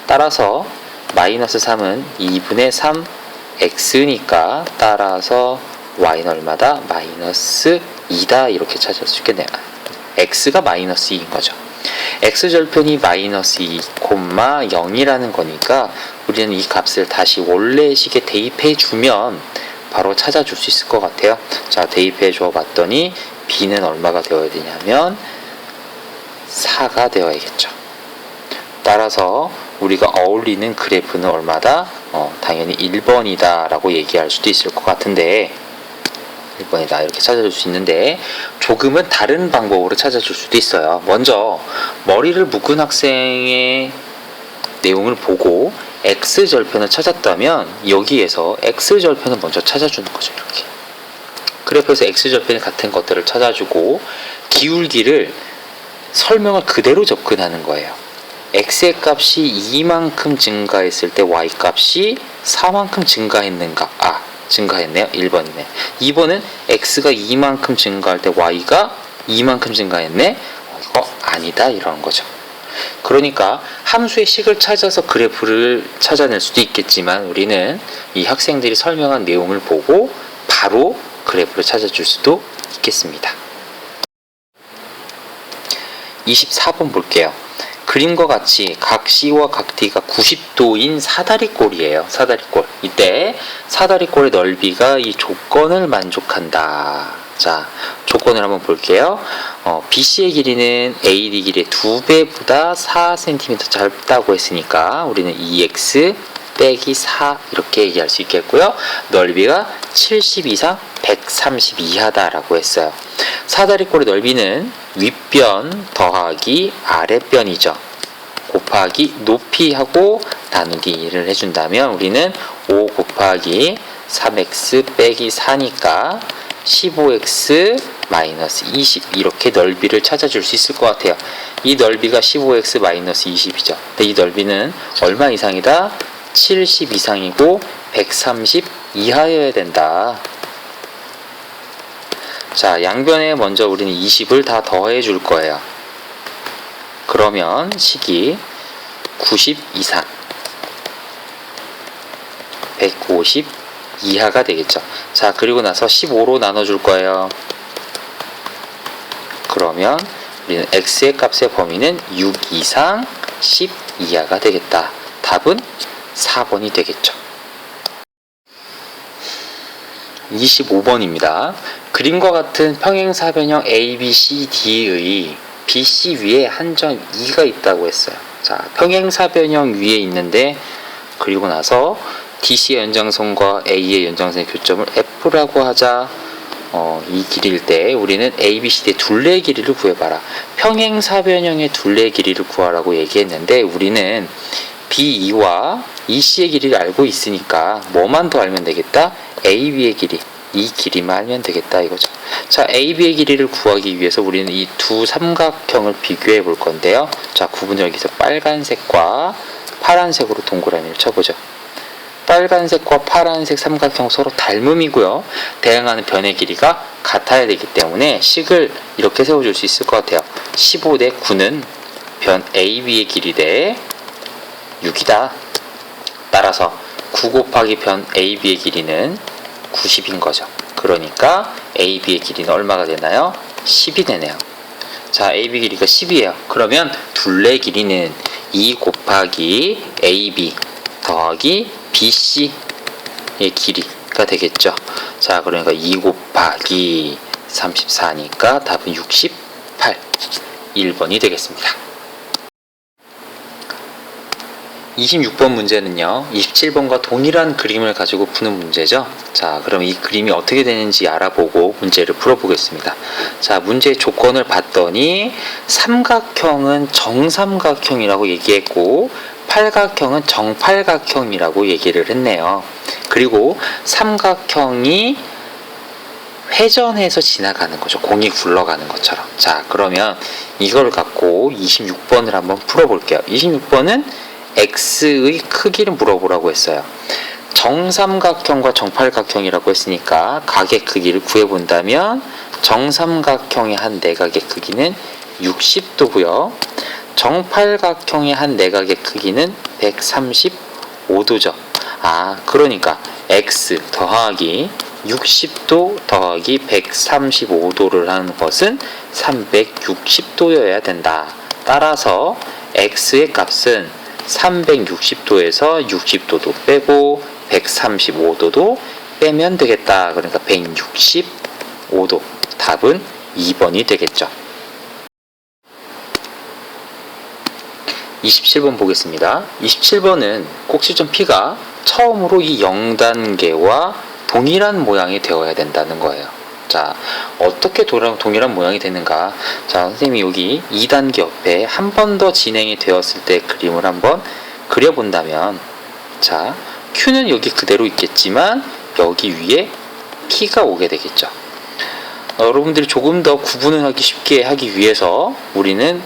A: 따라서 마이너스 3은 2분의 3x니까 따라서 y는 얼마다? 마이너스 2다 이렇게 찾을 수 있겠네요. x가 마이너스 2인 거죠. x절편이 마이너스 2, 0이라는 거니까 우리는 이 값을 다시 원래 식에 대입해 주면 바로 찾아줄 수 있을 것 같아요. 자, 대입해 줘 봤더니 b는 얼마가 되어야 되냐면 4가 되어야겠죠. 따라서 우리가 어울리는 그래프는 얼마다? 당연히 1번이다 라고 얘기할 수도 있을 것 같은데 1번이다 이렇게 찾아줄 수 있는데 조금은 다른 방법으로 찾아줄 수도 있어요. 먼저 머리를 묶은 학생의 내용을 보고 x절편을 찾았다면 여기에서 x절편을 먼저 찾아주는 거죠. 이렇게 그래프에서 x절편이 같은 것들을 찾아주고 기울기를 설명을 그대로 접근하는 거예요. x의 값이 2만큼 증가했을 때 y 값이 4만큼 증가했는가? 증가했네요. 1번이네. 2번은 x가 2만큼 증가할 때 y가 2만큼 증가했네. 이거 아니다 이런 거죠. 그러니까 함수의 식을 찾아서 그래프를 찾아낼 수도 있겠지만 우리는 이 학생들이 설명한 내용을 보고 바로 그래프를 찾아줄 수도 있겠습니다. 24번 볼게요. 그림과 같이 각 C와 각 D가 90도인 사다리꼴이에요. 사다리꼴. 이때 사다리꼴의 넓이가 이 조건을 만족한다. 자, 조건을 한번 볼게요. BC의 길이는 AD 길이의 2배보다 4cm 짧다고 했으니까 우리는 2x 빼기 4 이렇게 얘기할 수 있겠고요. 넓이가 70 이상 130 이하다라고 했어요. 사다리꼴의 넓이는 윗변 더하기 아랫변이죠. 곱하기 높이하고 나누기를 해준다면 우리는 5 곱하기 3x 빼기 4니까 15x 마이너스 20 이렇게 넓이를 찾아줄 수 있을 것 같아요. 이 넓이가 15x 마이너스 20이죠. 근데 이 넓이는 얼마 이상이다? 70 이상이고 130 이하여야 된다. 자, 양변에 먼저 우리는 20을 다 더해 줄 거예요. 그러면 식이 90 이상 150 이하가 되겠죠. 자, 그리고 나서 15로 나눠줄 거예요. 그러면 우리는 x의 값의 범위는 6 이상 10 이하가 되겠다. 답은 4번이 되겠죠. 25번입니다. 그림과 같은 평행사변형 ABCD의 BC 위에 한 점 E가 있다고 했어요. 자, 평행사변형 위에 있는데 그리고 나서 DC의 연장선과 A의 연장선의 교점을 F라고 하자. 이 길이일 때 우리는 ABCD의 둘레의 길이를 구해봐라. 평행사변형의 둘레의 길이를 구하라고 얘기했는데 우리는 BE와 EC의 길이를 알고 있으니까 뭐만 더 알면 되겠다? AB의 길이, 이 길이만 알면 되겠다 이거죠. 자, AB의 길이를 구하기 위해서 우리는 이 두 삼각형을 비교해 볼 건데요. 자, 구분을 여기서 빨간색과 파란색으로 동그라미를 쳐보죠. 빨간색과 파란색 삼각형 서로 닮음이고요. 대응하는 변의 길이가 같아야 되기 때문에 식을 이렇게 세워줄 수 있을 것 같아요. 15 대 9는 변 AB의 길이 대 6이다. 따라서 9 곱하기 변 AB의 길이는 90인 거죠. 그러니까 AB의 길이는 얼마가 되나요? 10이 되네요. 자, AB 길이가 10이에요. 그러면 둘레 길이는 2 곱하기 AB 더하기 BC의 길이가 되겠죠. 자, 그러니까 2 곱하기 34니까 답은 68. 1번이 되겠습니다. 26번 문제는요, 27번과 동일한 그림을 가지고 푸는 문제죠. 자, 그럼 이 그림이 어떻게 되는지 알아보고 문제를 풀어보겠습니다. 자, 문제의 조건을 봤더니 삼각형은 정삼각형이라고 얘기했고 팔각형은 정팔각형이라고 얘기를 했네요. 그리고 삼각형이 회전해서 지나가는 거죠. 공이 굴러가는 것처럼. 자, 그러면 이걸 갖고 26번을 한번 풀어볼게요. 26번은 x의 크기를 물어보라고 했어요. 정삼각형과 정팔각형이라고 했으니까 각의 크기를 구해본다면 정삼각형의 한 내각의 크기는 60도고요. 정팔각형의 한 내각의 크기는 135도죠. 아, 그러니까 x 더하기 60도 더하기 135도를 하는 것은 360도여야 된다. 따라서 x의 값은 360도에서 60도도 빼고 135도도 빼면 되겠다. 그러니까 165도. 답은 2번이 되겠죠. 27번 보겠습니다. 27번은 꼭지점 P가 처음으로 이 0단계와 동일한 모양이 되어야 된다는 거예요. 자, 어떻게 동일한 모양이 되는가? 자, 선생님이 여기 2단계 옆에 한 번 더 진행이 되었을 때 그림을 한번 그려본다면, 자, Q는 여기 그대로 있겠지만 여기 위에 P가 오게 되겠죠. 여러분들이 조금 더 구분을 하기 쉽게 하기 위해서 우리는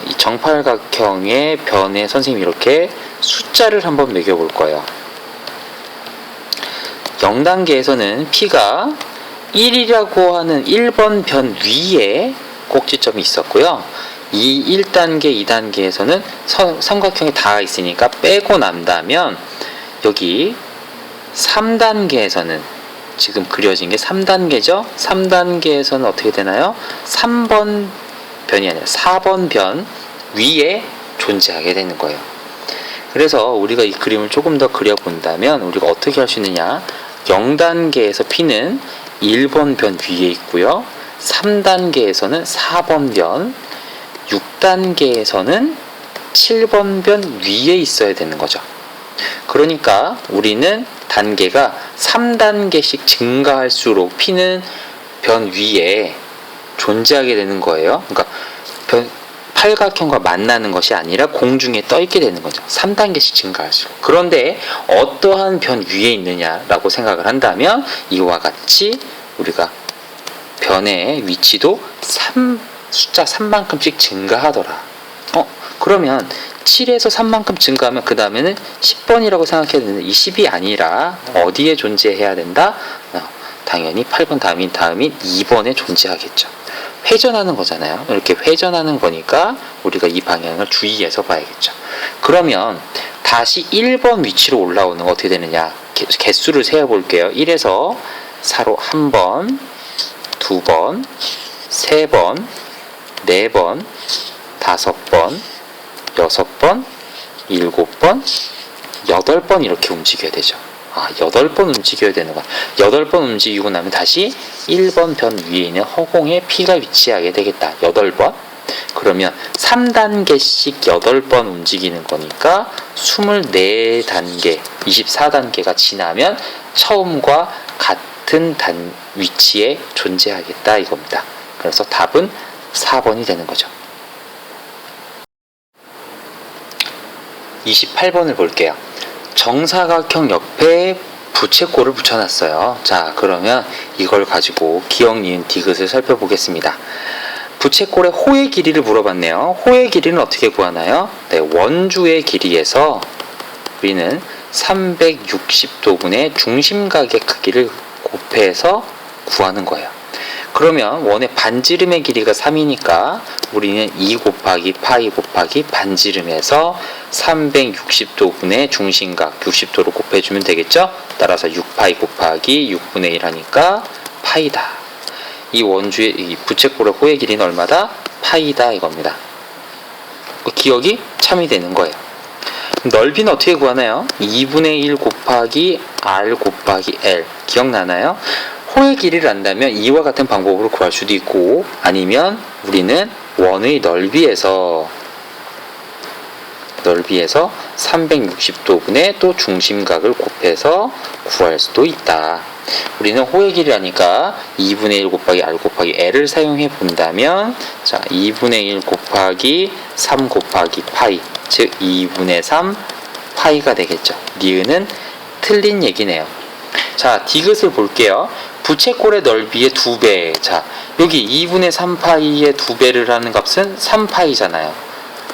A: 이 정팔각형의 변에 선생님이 이렇게 숫자를 한번 매겨볼 거예요. 0단계에서는 P가 1이라고 하는 1번 변 위에 꼭지점이 있었고요. 이 1단계, 2단계에서는 삼각형이 닿아 있으니까 빼고 난다면 여기 3단계에서는 지금 그려진 게 3단계죠. 3단계에서는 어떻게 되나요? 3번 변이 아니라 4번 변 위에 존재하게 되는 거예요. 그래서 우리가 이 그림을 조금 더 그려본다면 우리가 어떻게 할 수 있느냐, 0단계에서 P는 1번 변 위에 있고요, 3단계에서는 4번 변, 6단계에서는 7번 변 위에 있어야 되는 거죠. 그러니까 우리는 단계가 3단계씩 증가할수록 P는 변 위에 존재하게 되는 거예요. 그러니까 팔각형과 만나는 것이 아니라 공중에 떠 있게 되는 거죠. 3단계씩 증가할수록. 그런데 어떠한 변 위에 있느냐라고 생각을 한다면 이와 같이 우리가 변의 위치도 숫자 3만큼씩 증가하더라. 그러면 7에서 3만큼 증가하면 그 다음에는 10번이라고 생각해야 되는데 이 10이 아니라 어디에 존재해야 된다? 당연히 8번 다음인 2번에 존재하겠죠. 회전하는 거잖아요. 이렇게 회전하는 거니까 우리가 이 방향을 주의해서 봐야겠죠. 그러면 다시 1번 위치로 올라오는 거 어떻게 되느냐, 개수를 세어볼게요. 1에서 4로 1번, 2번, 3번, 4번, 5번, 6번, 7번, 8번 이렇게 움직여야 되죠. 8번 움직여야 되는 거야. 8번 움직이고 나면 다시 1번 변 위에 있는 허공에 P가 위치하게 되겠다. 8번. 그러면 3단계씩 8번 움직이는 거니까 24단계, 24단계가 지나면 처음과 같은 위치에 존재하겠다 이겁니다. 그래서 답은 4번이 되는 거죠. 28번을 볼게요. 정사각형 옆에 부채꼴을 붙여놨어요. 자, 그러면 이걸 가지고 기억, 니은, 디귿을 살펴보겠습니다. 부채꼴의 호의 길이를 물어봤네요. 호의 길이는 어떻게 구하나요? 네, 원주의 길이에서 우리는 360도분의 중심각의 크기를 곱해서 구하는 거예요. 그러면 원의 반지름의 길이가 3이니까 우리는 2 곱하기 파이 곱하기 반지름에서 360도분의 중심각 60도로 곱해주면 되겠죠? 따라서 6파이 곱하기 6분의 1 하니까 파이다. 이 원주의 이 부채꼴의 호의 길이는 얼마다? 파이다 이겁니다. 기억이 참이 되는 거예요. 넓이는 어떻게 구하나요? 2분의 1 곱하기 r 곱하기 l. 기억나나요? 호의 길이를 안다면 이와 같은 방법으로 구할 수도 있고, 아니면 우리는 원의 넓이에서 360도분의 또 중심각을 곱해서 구할 수도 있다. 우리는 호의 길이라니까 2분의 1 곱하기 r 곱하기 l을 사용해 본다면, 자, 2분의 1 곱하기 3 곱하기 파이, 즉 2분의 3 파이가 되겠죠. 니은은 틀린 얘기네요. 자, 디귿을 볼게요. 부채꼴의 넓이의 2배. 자, 여기 2분의 3파이의 2배를 하는 값은 3파이잖아요.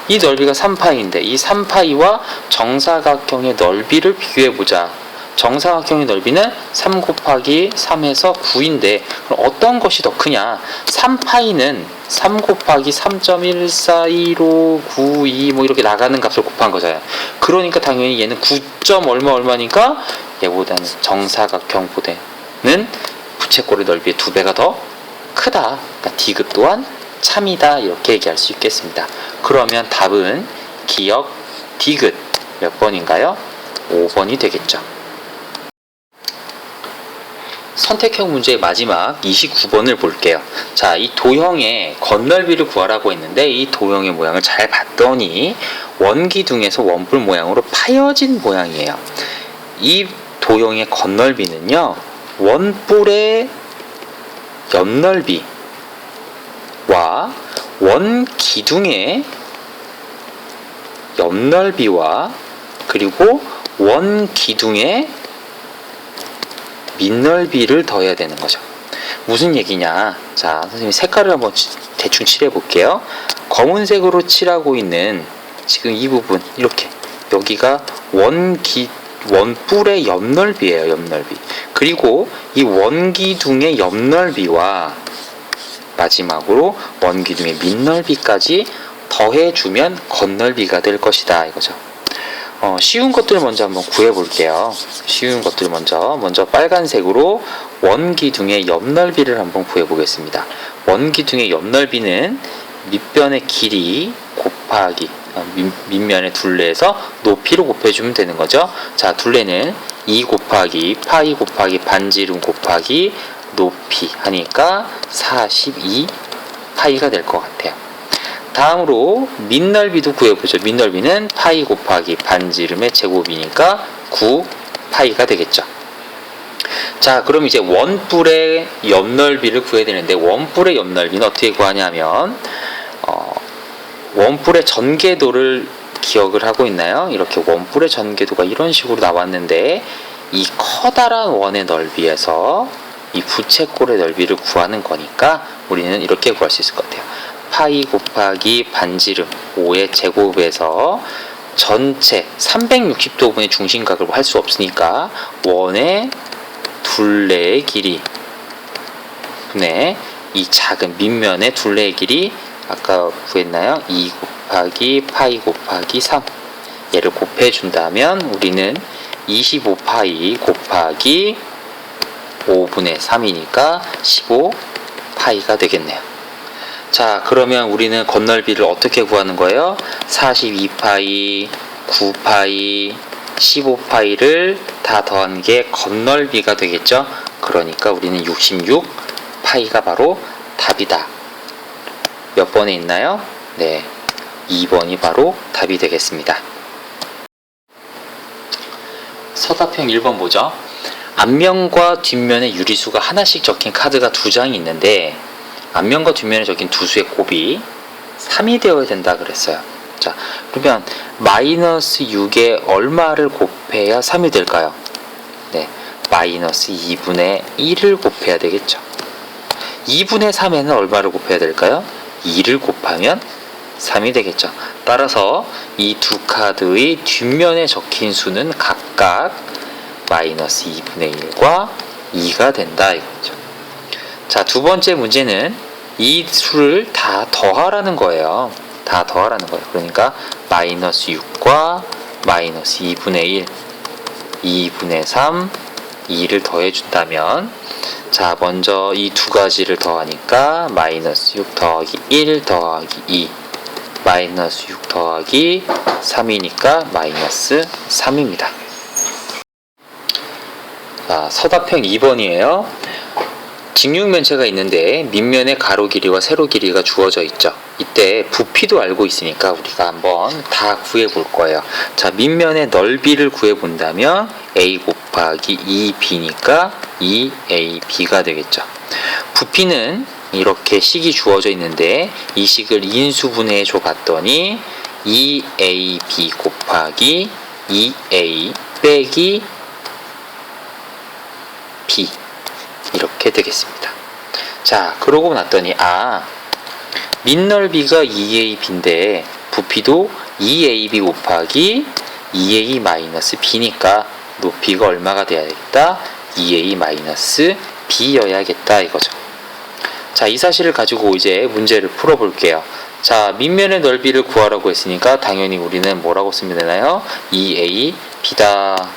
A: 이 넓이가 3파이인데 이 3파이와 정사각형의 넓이를 비교해보자. 정사각형의 넓이는 3 곱하기 3에서 9인데 그럼 어떤 것이 더 크냐? 3파이는 3 곱하기 3.142로 92 뭐 이렇게 나가는 값을 곱한 거잖아요. 그러니까 당연히 얘는 9. 얼마니까 얘보다는 정사각형보다는 부채꼴의 넓이의 2배가 더 크다. 그러니까 디귿 또한 참이다 이렇게 얘기할 수 있겠습니다. 그러면 답은 기역 디귿 몇 번인가요? 5번이 되겠죠. 선택형 문제의 마지막 29번을 볼게요. 자, 이 도형의 건널비를 구하라고 했는데 이 도형의 모양을 잘 봤더니 원기둥에서 원뿔 모양으로 파여진 모양이에요. 이 도형의 건널비는요, 원뿔의 옆넓이와 원기둥의 옆넓이와 그리고 원기둥의 밑넓이를 더해야 되는 거죠. 무슨 얘기냐? 자, 선생님이 색깔을 한번 대충 칠해 볼게요. 검은색으로 칠하고 있는 지금 이 부분, 이렇게 여기가 원뿔의 옆넓이에요. 옆넓이. 그리고 이 원기둥의 옆넓이와 마지막으로 원기둥의 밑넓이까지 더해주면 겉넓이가 될 것이다 이거죠. 쉬운 것들 먼저 한번 구해볼게요. 쉬운 것들 먼저 빨간색으로 원기둥의 옆넓이를 한번 구해보겠습니다. 원기둥의 옆넓이는 밑변의 길이 곱하기 밑면의 둘레에서 높이로 곱해주면 되는 거죠. 자, 둘레는 2 곱하기 파이 곱하기 반지름 곱하기 높이 하니까 42 파이가 될 것 같아요. 다음으로 밑넓이도 구해보죠. 밑넓이는 파이 곱하기 반지름의 제곱이니까 9 파이가 되겠죠. 자, 그럼 이제 원뿔의 옆넓이를 구해야 되는데 원뿔의 옆넓이는 어떻게 구하냐면 원뿔의 전개도를 기억을 하고 있나요? 이렇게 원뿔의 전개도가 이런 식으로 나왔는데 이 커다란 원의 넓이에서 이 부채꼴의 넓이를 구하는 거니까 우리는 이렇게 구할 수 있을 것 같아요. 파이 곱하기 반지름 5의 제곱에서 전체 360도분의 중심각을 할 수 없으니까 원의 둘레의 길이 분의 이 작은 밑면의 둘레의 길이 아까 구했나요? 2 곱하기 파이 곱하기 3 얘를 곱해준다면 우리는 25파이 곱하기 5분의 3이니까 15파이가 되겠네요. 자, 그러면 우리는 겉넓이를 어떻게 구하는 거예요? 42파이, 9파이, 15파이를 다 더한 게 겉넓이가 되겠죠? 그러니까 우리는 66파이가 바로 답이다. 몇 번에 있나요? 네, 2번이 바로 답이 되겠습니다. 서답형 1번 보죠. 앞면과 뒷면에 유리수가 하나씩 적힌 카드가 2장이 있는데 앞면과 뒷면에 적힌 두 수의 곱이 3이 되어야 된다 그랬어요. 자, 그러면 마이너스 6에 얼마를 곱해야 3이 될까요? 네, 마이너스 2분의 1을 곱해야 되겠죠. 2분의 3에는 얼마를 곱해야 될까요? 2를 곱하면 3이 되겠죠. 따라서 이 두 카드의 뒷면에 적힌 수는 각각 마이너스 2분의 1과 2가 된다 이거죠. 자, 두 번째 문제는 이 수를 다 더하라는 거예요. 다 더하라는 거예요. 그러니까 마이너스 6과 마이너스 2분의 1, 2분의 3, 2를 더해준다면 자, 먼저 이 두 가지를 더하니까 마이너스 6 더하기 1 더하기 2 마이너스 6 더하기 3이니까 마이너스 3입니다. 자, 서답형 2번이에요. 직육면체가 있는데 밑면에 가로 길이와 세로 길이가 주어져 있죠. 이때 부피도 알고 있으니까 우리가 한번 다 구해 볼 거예요. 자, 밑면의 넓이를 구해 본다면 a 곱하기 2b니까 2ab가 되겠죠. 부피는 이렇게 식이 주어져 있는데 이 식을 인수분해해 줘 봤더니 2ab 곱하기 2a 빼기 b 이렇게 되겠습니다. 자, 그러고 났더니 밑넓이가 2ab인데 부피도 2ab 곱하기 2a 마이너스 b니까 높이가 얼마가 돼야겠다? 2a 마이너스 b여야겠다 이거죠. 자, 이 사실을 가지고 이제 문제를 풀어볼게요. 자, 밑면의 넓이를 구하라고 했으니까 당연히 우리는 뭐라고 쓰면 되나요? 2a b다.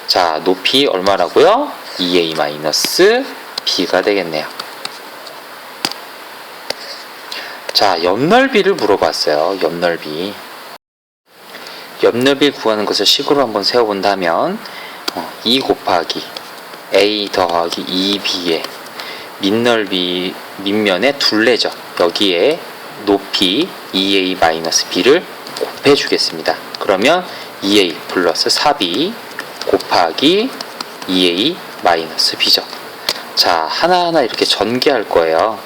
A: 자, 높이 얼마라고요? 2a 마이너스 b가 되겠네요. 자, 옆넓이를 물어봤어요. 옆넓이. 옆넓이를 구하는 것을 식으로 한번 세워본다면 2 곱하기 a 더하기 2b의 밑넓이 밑면의 둘레죠. 여기에 높이 2a 마이너스 b를 곱해주겠습니다. 그러면 2a 플러스 4b 곱하기 2a 마이너스 b죠. 자, 하나하나 이렇게 전개할 거예요.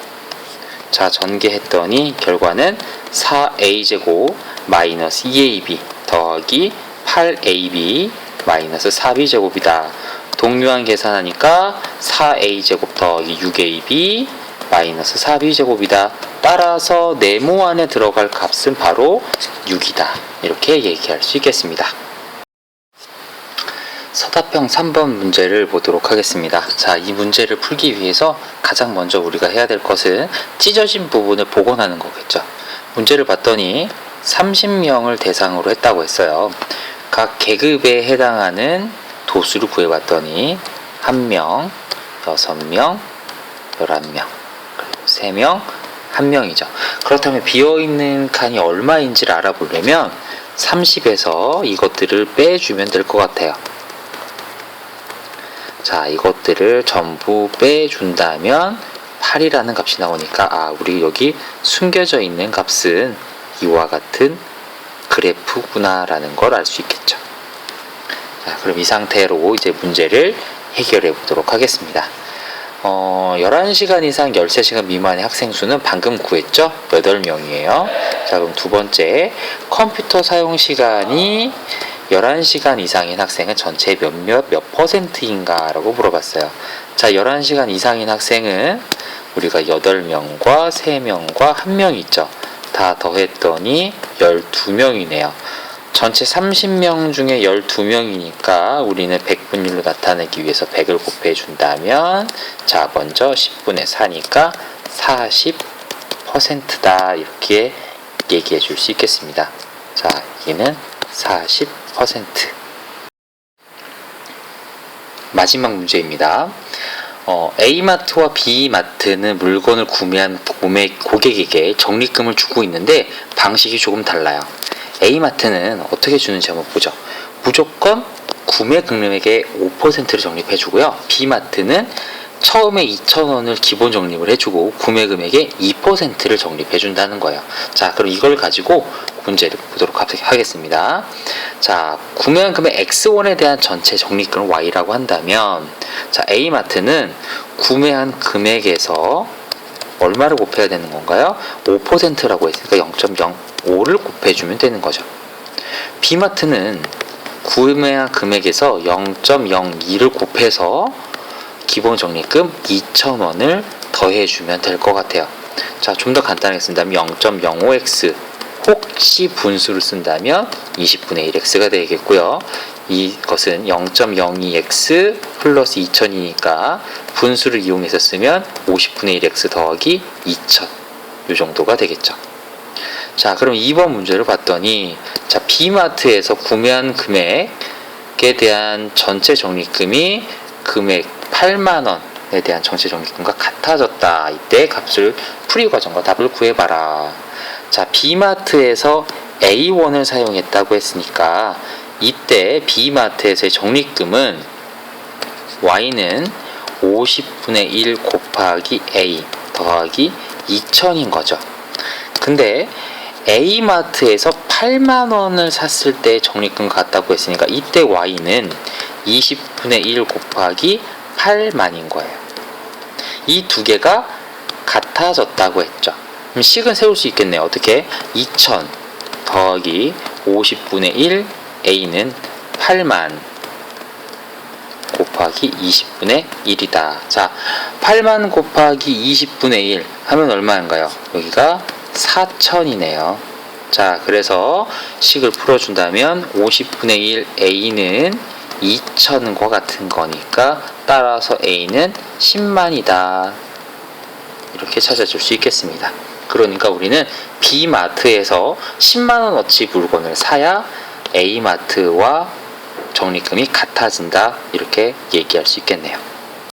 A: 자, 전개했더니 결과는 4a제곱 마이너스 2ab 더하기 8ab 마이너스 4b제곱이다. 동류한 계산하니까 4a제곱 더하기 6ab 마이너스 4b제곱이다. 따라서 네모 안에 들어갈 값은 바로 6이다. 이렇게 얘기할 수 있겠습니다. 서답형 3번 문제를 보도록 하겠습니다. 자, 이 문제를 풀기 위해서 가장 먼저 우리가 해야 될 것은 찢어진 부분을 복원하는 거겠죠. 문제를 봤더니 30명을 대상으로 했다고 했어요. 각 계급에 해당하는 도수를 구해봤더니 1명, 6명, 11명, 그리고 3명, 1명이죠. 그렇다면 비어있는 칸이 얼마인지를 알아보려면 30에서 이것들을 빼주면 될 것 같아요. 자, 이것들을 전부 빼준다면 8이라는 값이 나오니까 우리 여기 숨겨져 있는 값은 이와 같은 그래프구나 라는 걸 알 수 있겠죠. 자, 그럼 이 상태로 이제 문제를 해결해 보도록 하겠습니다. 11시간 이상 13시간 미만의 학생 수는 방금 구했죠? 8명이에요. 자, 그럼 두 번째, 컴퓨터 사용 시간이 11시간 이상인 학생은 전체 몇 %인가? 라고 물어봤어요. 자, 11시간 이상인 학생은 우리가 8명과 3명과 1명이 있죠. 다 더했더니 12명이네요. 전체 30명 중에 12명이니까 우리는 100분율로 나타내기 위해서 100을 곱해준다면, 자, 먼저 10분의 4니까 40%다 이렇게 얘기해 줄 수 있겠습니다. 자, 여기는 40%. 마지막 문제입니다. A마트와 B마트는 물건을 구매한 고객에게 적립금을 주고 있는데 방식이 조금 달라요. A마트는 어떻게 주는지 한번 보죠. 무조건 구매 금액의 5%를 적립해 주고요. B마트는 처음에 2,000원을 기본 적립을 해주고 구매 금액의 2%를 적립해 준다는 거예요. 자, 그럼 이걸 가지고 문제를 보도록 하겠습니다. 자, 구매한 금액 X1에 대한 전체 적립금을 Y라고 한다면, 자, A마트는 구매한 금액에서 얼마를 곱해야 되는 건가요? 5%라고 했으니까 0.05를 곱해주면 되는 거죠. B마트는 구매한 금액에서 0.02를 곱해서 기본 적립금 2,000원을 더해주면 될 것 같아요. 자, 좀 더 간단하게 쓴다면 0.05x 혹시 분수를 쓴다면 20분의 1x가 되겠고요. 이것은 0.02x 플러스 2,000이니까 분수를 이용해서 쓰면 50분의 1x 더하기 2,000 이 정도가 되겠죠. 자, 그럼 2번 문제를 봤더니, 자, B마트에서 구매한 금액에 대한 전체 적립금이 금액 8만원에 대한 전체 적립금과 같아졌다. 이때 값을 풀이 과정과 답을 구해봐라. 자, B마트에서 A1을 사용했다고 했으니까 이때 B마트에서의 적립금은 Y는 50분의 1 곱하기 A 더하기 2,000인 거죠. 근데 A마트에서 8만원을 샀을 때 적립금과 같다고 했으니까 이때 Y는 20분의 1 곱하기 8만인 거예요. 이 두 개가 같아졌다고 했죠. 그럼 식은 세울 수 있겠네요. 어떻게? 2000 더하기 50분의 1 A는 8만 곱하기 20분의 1이다. 자, 8만 곱하기 20분의 1 하면 얼마인가요? 여기가 4000이네요. 자, 그래서 식을 풀어준다면 50분의 1 A는 2000과 같은 거니까 따라서 A는 10만이다. 이렇게 찾아줄 수 있겠습니다. 그러니까 우리는 B마트에서 10만원어치 물건을 사야 A마트와 적립금이 같아진다. 이렇게 얘기할 수 있겠네요.